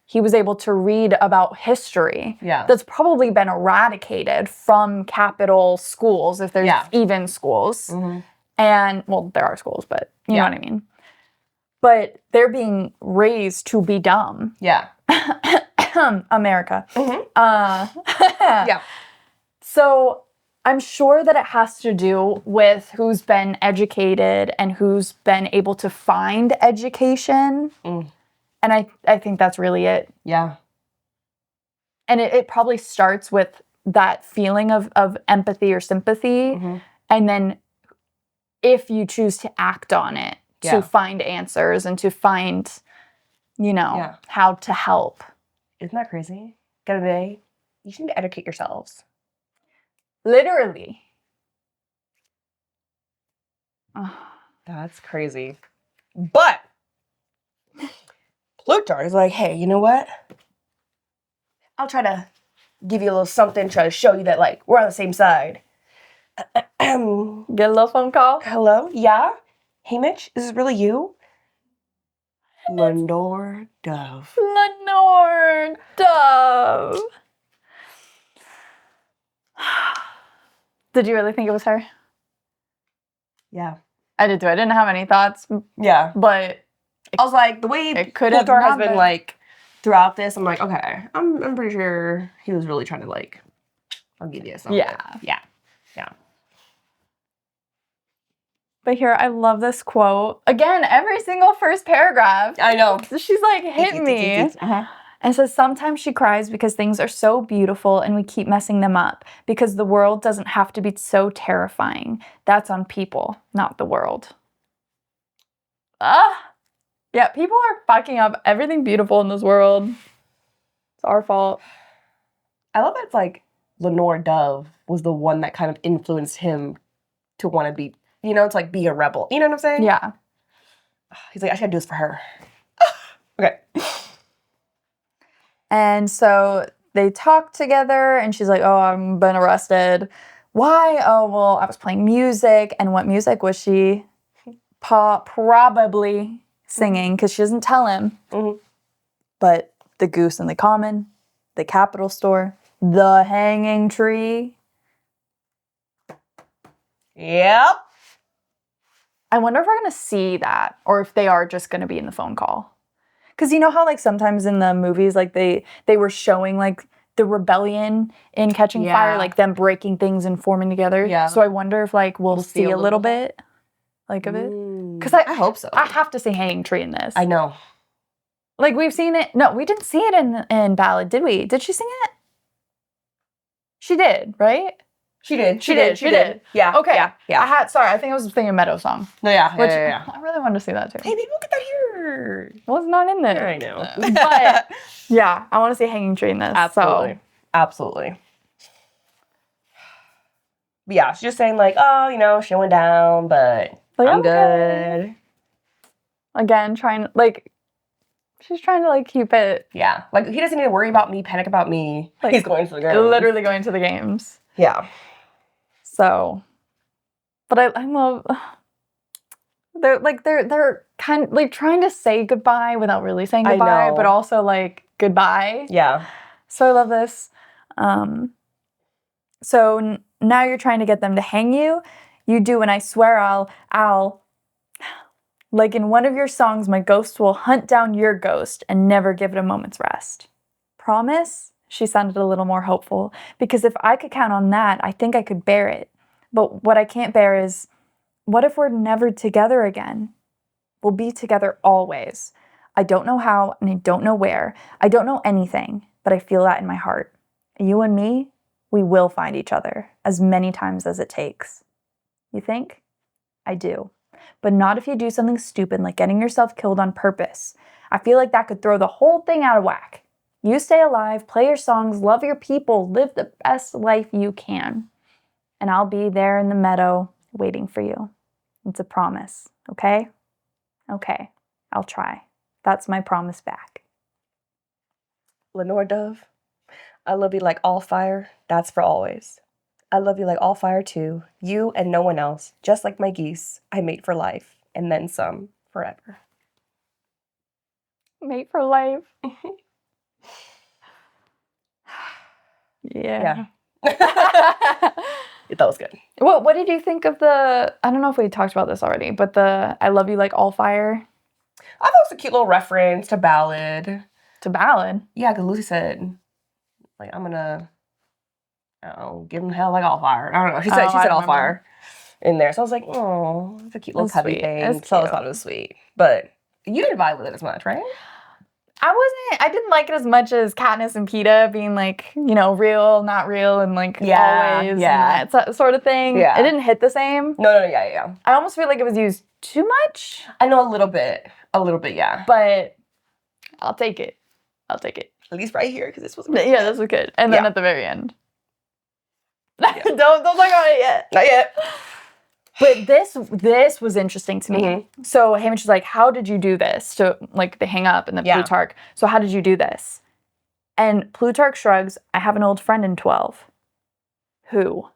he was able to read about history that's probably been eradicated from capital schools, if there's even schools. Mm-hmm. And, well, there are schools, but you know what I mean. But they're being raised to be dumb. Yeah. America. Mm-hmm. So I'm sure that it has to do with who's been educated and who's been able to find education. And I think that's really it. Yeah. And it probably starts with that feeling of empathy or sympathy. Mm-hmm. And then if you choose to act on it, to find answers and to find, you know, how to help. Isn't that crazy? You should need to educate yourselves. Literally. That's crazy. But Plutarch is like, hey, you know what? I'll try to give you a little something, try to show you that, like, we're on the same side. Get a little phone call. Hello? Yeah? Hamish, is this really you? Lenore Dove. Lenore Dove. Did you really think it was her? Yeah. I did too. I didn't have any thoughts. Yeah. But I was like, the way Plutarch has been, like, throughout this, I'm like, okay, I'm pretty sure he was really trying to, like, I'll give you something. Yeah. But here, I love this quote. Again, every single first paragraph. I know. She's like, hit me. And says, sometimes she cries because things are so beautiful and we keep messing them up. Because the world doesn't have to be so terrifying. That's on people, not the world. Yeah, people are fucking up everything beautiful in this world. It's our fault. I love that it's like Lenore Dove was the one that kind of influenced him to want to be you know, to like be a rebel. You know what I'm saying? Yeah. He's like, I should do this for her. Okay. And so they talk together, and she's like, oh, I've been arrested. Why? Oh, well, I was playing music. And what music was she probably singing? Because she doesn't tell him. Mm-hmm. But the Goose and the Common, the Capitol Store, the Hanging Tree. Yep. I wonder if we're going to see that, or if they are just going to be in the phone call. Because you know how, like, sometimes in the movies, like, they were showing, like, the rebellion in Catching Fire, like, them breaking things and forming together. Yeah. So I wonder if, like, we'll see a little bit, like, of it. Because I hope so. I have to see Hanging Tree in this. I know. Like, we've seen it. No, we didn't see it in Ballad, did we? Did she sing it? She did, right? She did. She did. Yeah. Okay. Yeah. I think I was thinking Meadow Song. No, yeah. Which Yeah. I really wanted to see that too. Hey, maybe we'll get that here. Well, it's not in there. I know. But yeah, I want to see Hanging Tree in this. Absolutely. So. Absolutely. But yeah, she's just saying like, oh, you know, she went down, but Like, I'm okay. good. Again, she's trying to like keep it. Yeah. Like he doesn't need to worry about me, panic about me. Like, he's going to the games. Literally going to the games. Yeah. So, but I love. They're kind of like trying to say goodbye without really saying goodbye, but also like goodbye. Yeah. So I love this. So now you're trying to get them to hang you. You do, and I swear I'll, like in one of your songs, my ghost will hunt down your ghost and never give it a moment's rest. Promise? She sounded a little more hopeful, because if I could count on that, I think I could bear it. But what I can't bear is, what if we're never together again? We'll be together always. I don't know how, and I don't know where. I don't know anything, but I feel that in my heart. You and me, we will find each other as many times as it takes. You think? I do. But not if you do something stupid like getting yourself killed on purpose. I feel like that could throw the whole thing out of whack. You stay alive, play your songs, love your people, live the best life you can. And I'll be there in the meadow waiting for you. It's a promise, okay? Okay, I'll try. That's my promise back. Lenore Dove, I love you like all fire, that's for always. I love you like all fire too, you and no one else, just like my geese, I mate for life, and then some, forever. Mate for life. Yeah. That was good. What did you think of I don't know if we talked about this already, but I love you like all fire? I thought it was a cute little reference to Ballad. To Ballad? Yeah, because Lucy said, like, I'm gonna, I don't know, give him hell like all fire. I don't know. She said all fire in there. So I was like, oh, it's a cute little cubby thing. So I thought it was sweet. But you didn't vibe with it as much, right? I didn't like it as much as Katniss and Peeta being like, you know, real, not real, and like always, and that sort of thing. Yeah. It didn't hit the same. No, yeah. I almost feel like it was used too much. I know a little bit, yeah. But I'll take it. At least right here, because this was good. Yeah, this was good. And then at the very end. Yeah. don't talk about it yet. Not yet. But this was interesting to me. Mm-hmm. So Hamish was like, how did you do this? So like they hang up and then Plutarch. So how did you do this? And Plutarch shrugs, I have an old friend in 12. Who?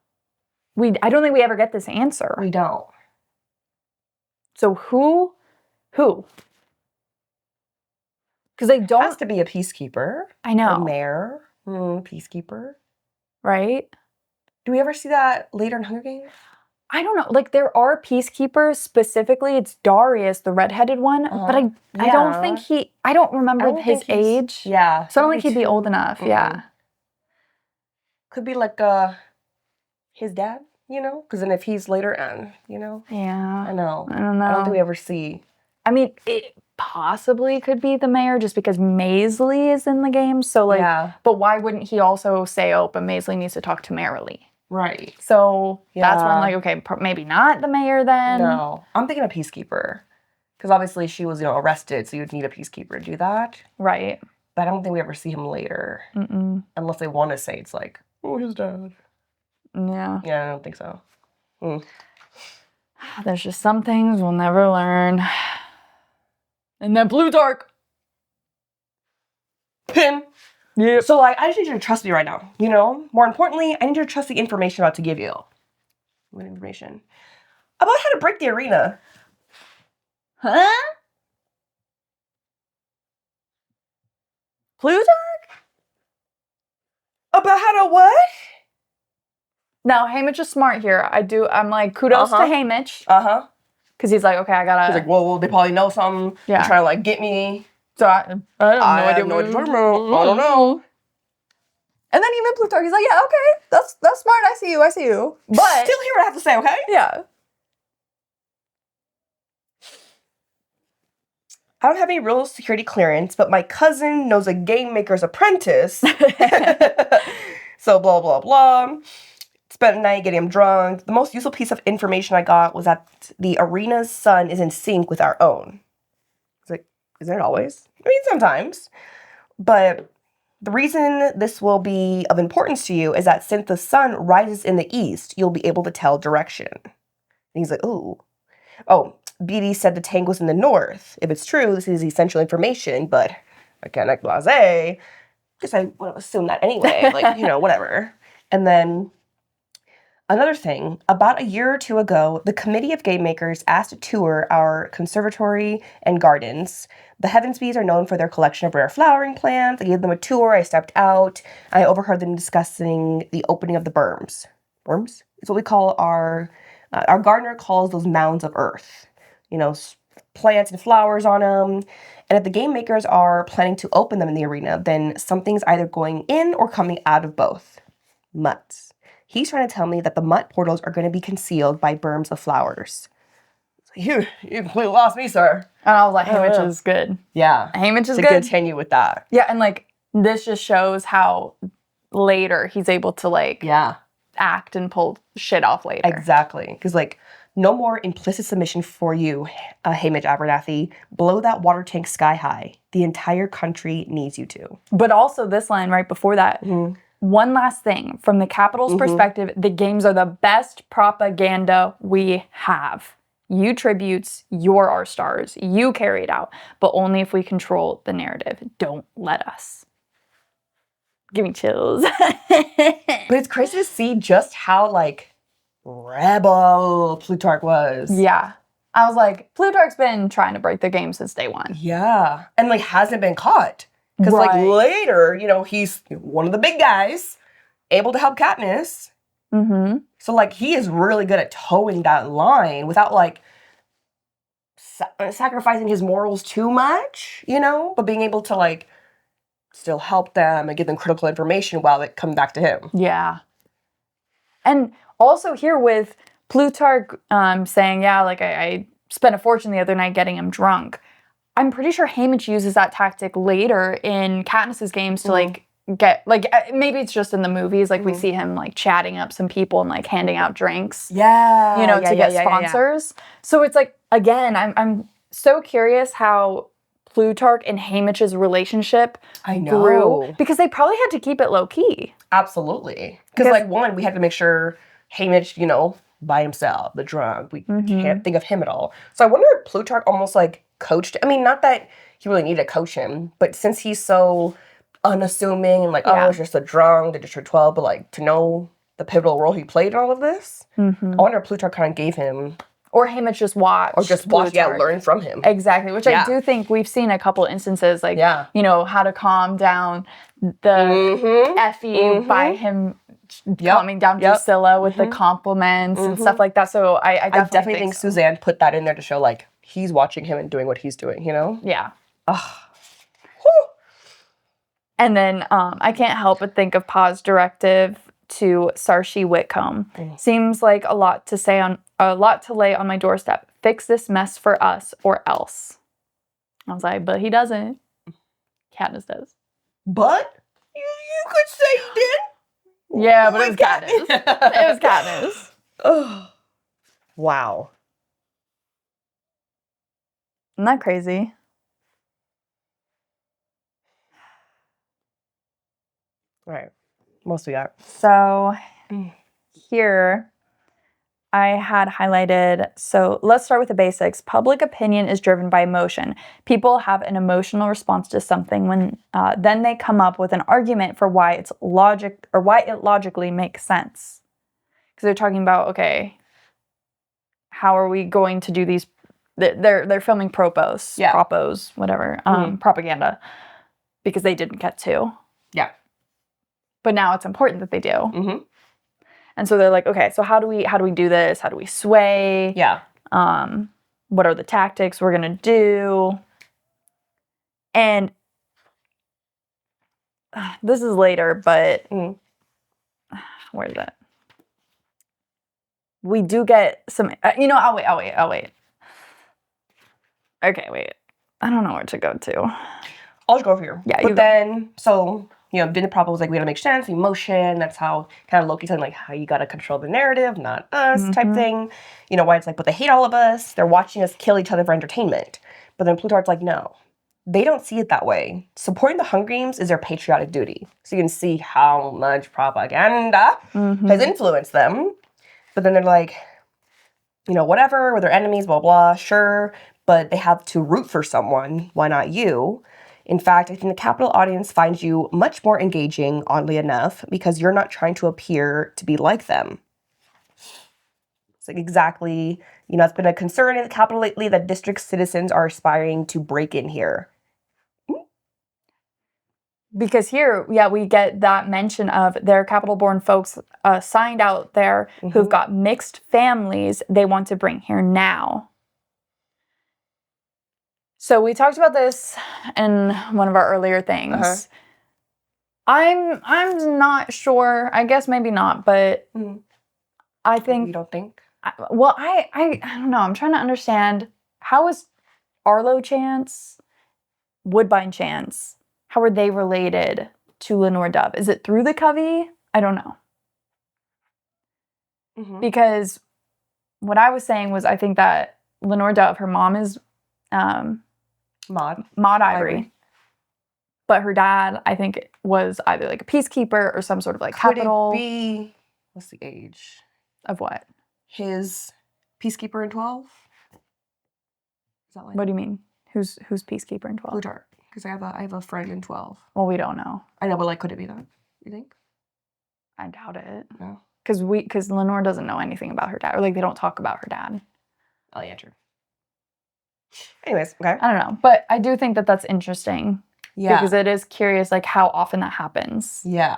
I don't think we ever get this answer. We don't. So who? Because they don't. It has to be a peacekeeper. I know. A mayor. Peacekeeper. Right? Do we ever see that later in Hunger Games? I don't know. Like, there are peacekeepers. Specifically, it's Darius, the redheaded one. But I don't think I don't remember his age. Yeah. So I don't think he'd be old enough. Mm-hmm. Yeah. Could be like his dad, you know? Because then if he's later, you know? Yeah. I know. I don't know. I don't think we ever see. I mean, it possibly could be the mayor just because Maisley is in the game. So, like, but why wouldn't he also say, oh, but Maisley needs to talk to Merrily? Right. So that's where I'm like, okay, maybe not the mayor then. No. I'm thinking a peacekeeper. Because obviously she was, arrested, so you'd need a peacekeeper to do that. Right. But I don't think we ever see him later. Mm-mm. Unless they want to say it's like, oh, his dad. Yeah. Yeah, I don't think so. There's just some things we'll never learn. And then Plutarch. Him. Yeah. So, like, I just need you to trust me right now, you know? More importantly, I need you to trust the information I'm about to give you. What information? About how to break the arena. Huh? Plutarch? About how to what? Now, Haymitch is smart here. I'm like, kudos to Haymitch. Uh-huh. Because he's like, okay, I gotta... He's like, well, they probably know something. Yeah. They're trying to, like, get me. So I have no idea. I don't know. And then even Plutarch, he's like, yeah, okay, that's smart. I see you. But still hear what I have to say, okay? Yeah. I don't have any real security clearance, but my cousin knows a game maker's apprentice. So blah, blah, blah. Spent a night getting him drunk. The most useful piece of information I got was that the arena's sun is in sync with our own. It's like, isn't it always? I mean, sometimes. But the reason this will be of importance to you is that since the sun rises in the east, you'll be able to tell direction. And he's like, ooh. Oh, BD said the tank was in the north. If it's true, this is essential information, but I can't act blasé. Because I would assume that anyway. Like, you know, whatever. And then another thing, about a year or two ago, the Committee of Game Makers asked to tour our conservatory and gardens. The Heavensbees are known for their collection of rare flowering plants. I gave them a tour. I stepped out. I overheard them discussing the opening of the berms. Berms? It's what we call our gardener calls those mounds of earth. You know, plants and flowers on them. And if the game makers are planning to open them in the arena, then something's either going in or coming out of both. Mutts. He's trying to tell me that the mutt portals are going to be concealed by berms of flowers. You completely lost me, sir. And I was like, Haymitch is good. Yeah. Haymitch is to good. Continue with that. Yeah, and like, this just shows how later he's able to like act and pull shit off later. Exactly. Because like, no more implicit submission for you, Haymitch Abernathy. Blow that water tank sky high. The entire country needs you to. But also this line right before that. Mm-hmm. One last thing. From the Capitol's perspective, the games are the best propaganda we have. You tributes, you're our stars. You carry it out. But only if we control the narrative. Don't let us. Give me chills. But it's crazy to see just how, like, rebel Plutarch was. Yeah. I was like, Plutarch's been trying to break the game since day one. Yeah. And, like, hasn't been caught. Because, like, later, you know, he's one of the big guys, able to help Katniss. Mm-hmm. So, like, he is really good at towing that line without, like, sacrificing his morals too much, you know? But being able to, like, still help them and give them critical information while it comes back to him. Yeah. And also here with Plutarch saying, yeah, like, I spent a fortune the other night getting him drunk. I'm pretty sure Haymitch uses that tactic later in Katniss's games to, like, get, like, maybe it's just in the movies, like, we see him, like, chatting up some people and, like, handing out drinks. Yeah. You know, to get sponsors. Yeah. So it's, like, again, I'm so curious how Plutarch and Haymitch's relationship grew. Because they probably had to keep it low-key. Absolutely. Because, like, one, we had to make sure Haymitch, you know, by himself, the drunk, we can't think of him at all. So I wonder if Plutarch almost, like, coached. I mean, not that he really needed to coach him, but since he's so unassuming and like, oh, it's just a drunk, they just turned 12, but like to know the pivotal role he played in all of this, I wonder if Plutarch kind of gave him. Or Haymitch just watched. Or just watched, learn from him. Exactly, which I do think we've seen a couple instances, like, you know, how to calm down the Effie by him calming down Drusilla with the compliments and stuff like that. So I definitely think Suzanne put that in there to show, like, he's watching him and doing what he's doing, you know? Yeah. And then I can't help but think of Pa's directive to Saoirse Whitcomb. Seems like a lot to lay on my doorstep. Fix this mess for us or else. I was like, but he doesn't. Katniss does. But you could say he did. Yeah, but it was Katniss. It was Katniss. Oh. Wow. Isn't that crazy? All right. What else we got? So here, I had highlighted, so let's start with the basics. Public opinion is driven by emotion. People have an emotional response to something when then they come up with an argument for why it's logic or why it logically makes sense. Because they're talking about, okay, how are we going to do these? They're filming propos, whatever, propaganda, because they didn't get to. Yeah. But now it's important that they do. Mm-hmm. And so they're like, okay, so how do we do this? How do we sway? Yeah. What are the tactics we're gonna do? And this is later, but where is it? We do get some. I'll wait. Okay, wait. I don't know where to go to. I'll just go over here. Yeah, but then dinner problem was like we gotta make sense, emotion. That's how kind of Loki's saying like how you gotta control the narrative, not us type thing. Why it's like, but they hate all of us. They're watching us kill each other for entertainment. But then Plutarch's like, no, they don't see it that way. Supporting the Hunger Games is their patriotic duty. So you can see how much propaganda has influenced them. But then they're like, whatever, we're their enemies, blah, blah, sure. But they have to root for someone. Why not you? In fact, I think the capital audience finds you much more engaging, oddly enough, because you're not trying to appear to be like them. It's like exactly, it's been a concern in the capital lately that district citizens are aspiring to break in here. Because here, we get that mention of their capital-born folks signed out there who've got mixed families they want to bring here now. So we talked about this in one of our earlier things. I'm not sure. I guess maybe not, but I think... You don't think? I don't know. I'm trying to understand, how is Arlo Chance, Woodbine Chance, how are they related to Lenore Dove? Is it through the Covey? I don't know. Because what I was saying was I think that Lenore Dove, her mom is... Maud Ivory. But her dad, I think, was either like a peacekeeper or some sort of like capital. Could it be... What's the age? Of what? His peacekeeper in 12? Is that like... What do you mean? Who's peacekeeper in 12? Plutarch. Because I have a friend in 12. Well, we don't know. I know, but like, could it be that? You think? I doubt it. No. Because Lenore doesn't know anything about her dad. Or like, they don't talk about her dad. Oh, yeah, true. Anyways, okay. I don't know. But I do think that that's interesting. Yeah. Because it is curious, like, how often that happens. Yeah.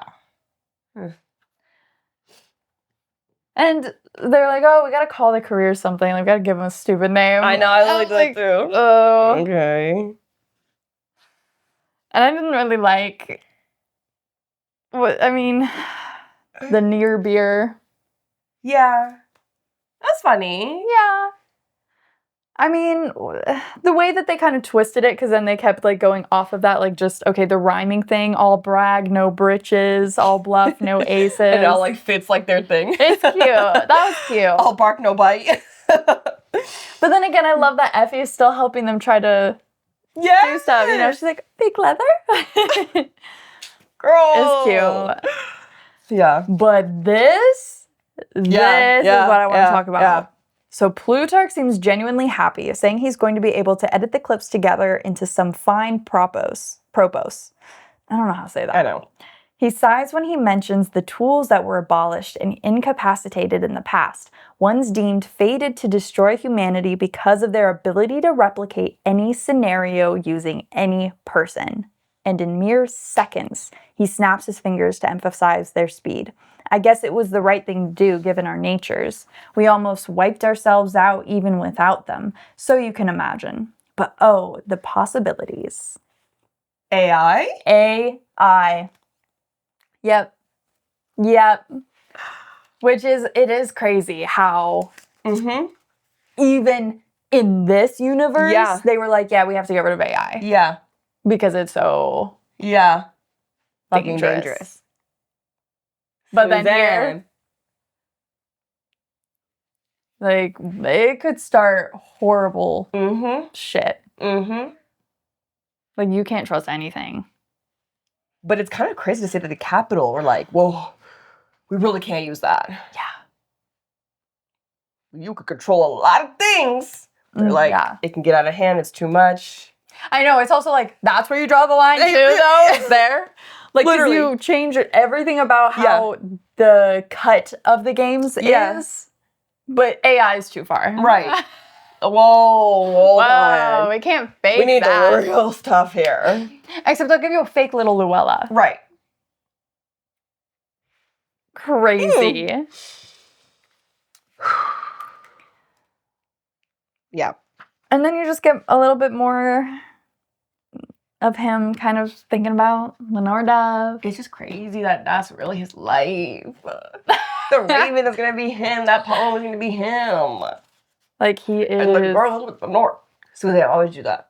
And they're like, oh, we got to call the career something. Like, we got to give them a stupid name. I know. I really like too. Oh. Okay. And I didn't really like... the near beer. Yeah. That's funny. Yeah. I mean, the way that they kind of twisted it, because then they kept, like, going off of that, like, just, okay, the rhyming thing, all brag, no britches, all bluff, no aces. It all, like, fits, like, their thing. It's cute. That was cute. All bark, no bite. But then again, I love that Effie is still helping them try to do stuff. She's like, big leather? Girl. It's cute. Yeah. But this is what I want to talk about. Yeah. So Plutarch seems genuinely happy, saying he's going to be able to edit the clips together into some fine propos. I don't know how to say that. I know. He sighs when he mentions the tools that were abolished and incapacitated in the past, ones deemed fated to destroy humanity because of their ability to replicate any scenario using any person. And in mere seconds, he snaps his fingers to emphasize their speed. I guess it was the right thing to do, given our natures. We almost wiped ourselves out even without them, so you can imagine. But oh, the possibilities. AI? AI. Yep. It is crazy how even in this universe, they were like, yeah, we have to get rid of AI. Yeah. Because it's so fucking dangerous. But then here, like, it could start horrible shit. Like, you can't trust anything. But it's kind of crazy to say that the Capitol were like, well, we really can't use that. Yeah. you could control a lot of things. They're like, it can get out of hand. It's too much. I know. It's also like, that's where you draw the line too, though. It's there. Like, if you change everything about how the cut of the games is, but AI is too far. Right. Whoa, we can't fake that. We need the real stuff here. Except they'll give you a fake little Luella. Right. Crazy. Yeah. And then you just get a little bit more of him kind of thinking about Lenora. It's just crazy that that's really his life. The raven is going to be him. That poem is going to be him. Like, he is... And the girl with the north. So they always do that.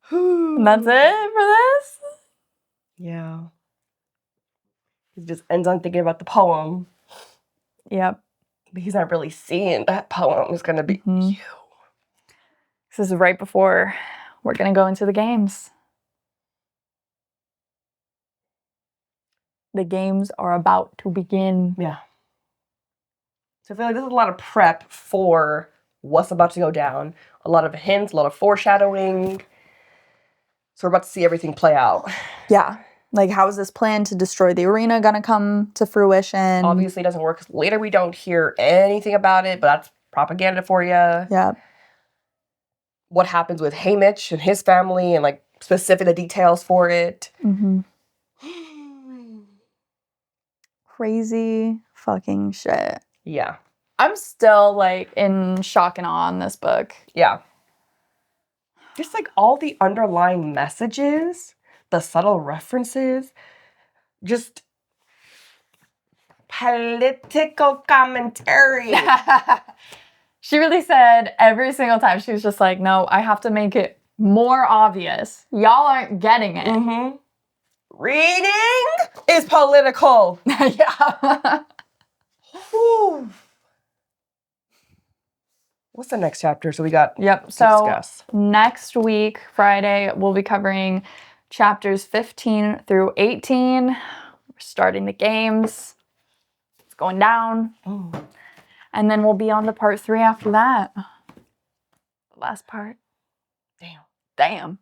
And that's it for this? Yeah. He just ends on thinking about the poem. Yep. But he's not really seeing that poem is going to be you. This is right before we're going to go into the games. The games are about to begin. Yeah. So I feel like there's a lot of prep for what's about to go down. A lot of hints, a lot of foreshadowing. So we're about to see everything play out. Yeah. Like, how is this plan to destroy the arena gonna come to fruition? Obviously, it doesn't work because later we don't hear anything about it, but that's propaganda for you. Yeah. What happens with Haymitch and his family and, like, specific the details for it. Mm-hmm. Crazy fucking shit. Yeah. I'm still, like, in shock and awe on this book. Yeah. Just, like, all the underlying messages, the subtle references, just political commentary. She really said every single time, she was just like, no, I have to make it more obvious. Y'all aren't getting it. Mm-hmm. Reading is political. Yeah. Whew. What's the next chapter? So we got to discuss. Next week, Friday, we'll be covering chapters 15 through 18. We're starting the games. It's going down. Oh. And then we'll be on to part 3 after that. The last part. Damn.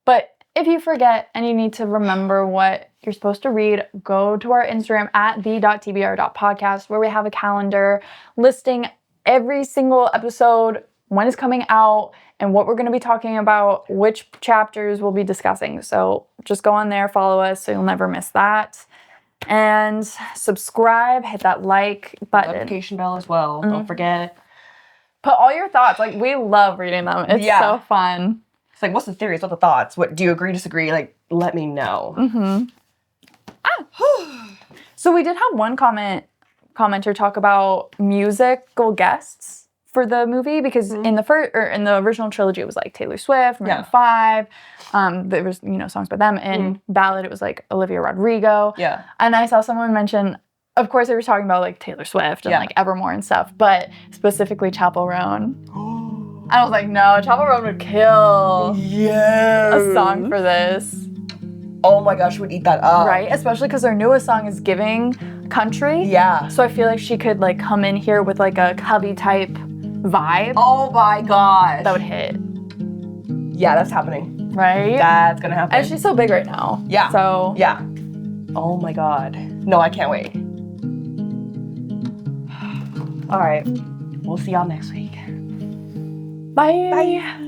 But if you forget and you need to remember what you're supposed to read, go to our Instagram at the.tbr.podcast, where we have a calendar listing every single episode, when it's coming out, and what we're going to be talking about, which chapters we'll be discussing. So just go on there, follow us, so you'll never miss that. And subscribe, hit that like button. Notification bell as well. Mm-hmm. Don't forget. Put all your thoughts. Like, we love reading them. It's so fun. It's like, what's the theories? What's the thoughts? What do you agree, disagree? Like, let me know. Mm-hmm. So we did have one commenter talk about musical guests for the movie, because in the original trilogy it was like Taylor Swift, Maroon 5. There was songs by them, and ballad it was like Olivia Rodrigo. Yeah. And I saw someone mention, of course they were talking about like Taylor Swift and like Evermore and stuff, but specifically Chappell Roan. And I was like, no, Chappell Roan would kill a song for this. Oh my gosh, she would eat that up. Right? Especially because their newest song is giving country. Yeah. So I feel like she could like come in here with like a cubby type vibe. Oh my gosh. That would hit. Yeah, that's happening. Right? That's gonna happen. And she's so big right now. Yeah. So. Yeah. Oh my god. No, I can't wait. All right. We'll see y'all next week. Bye.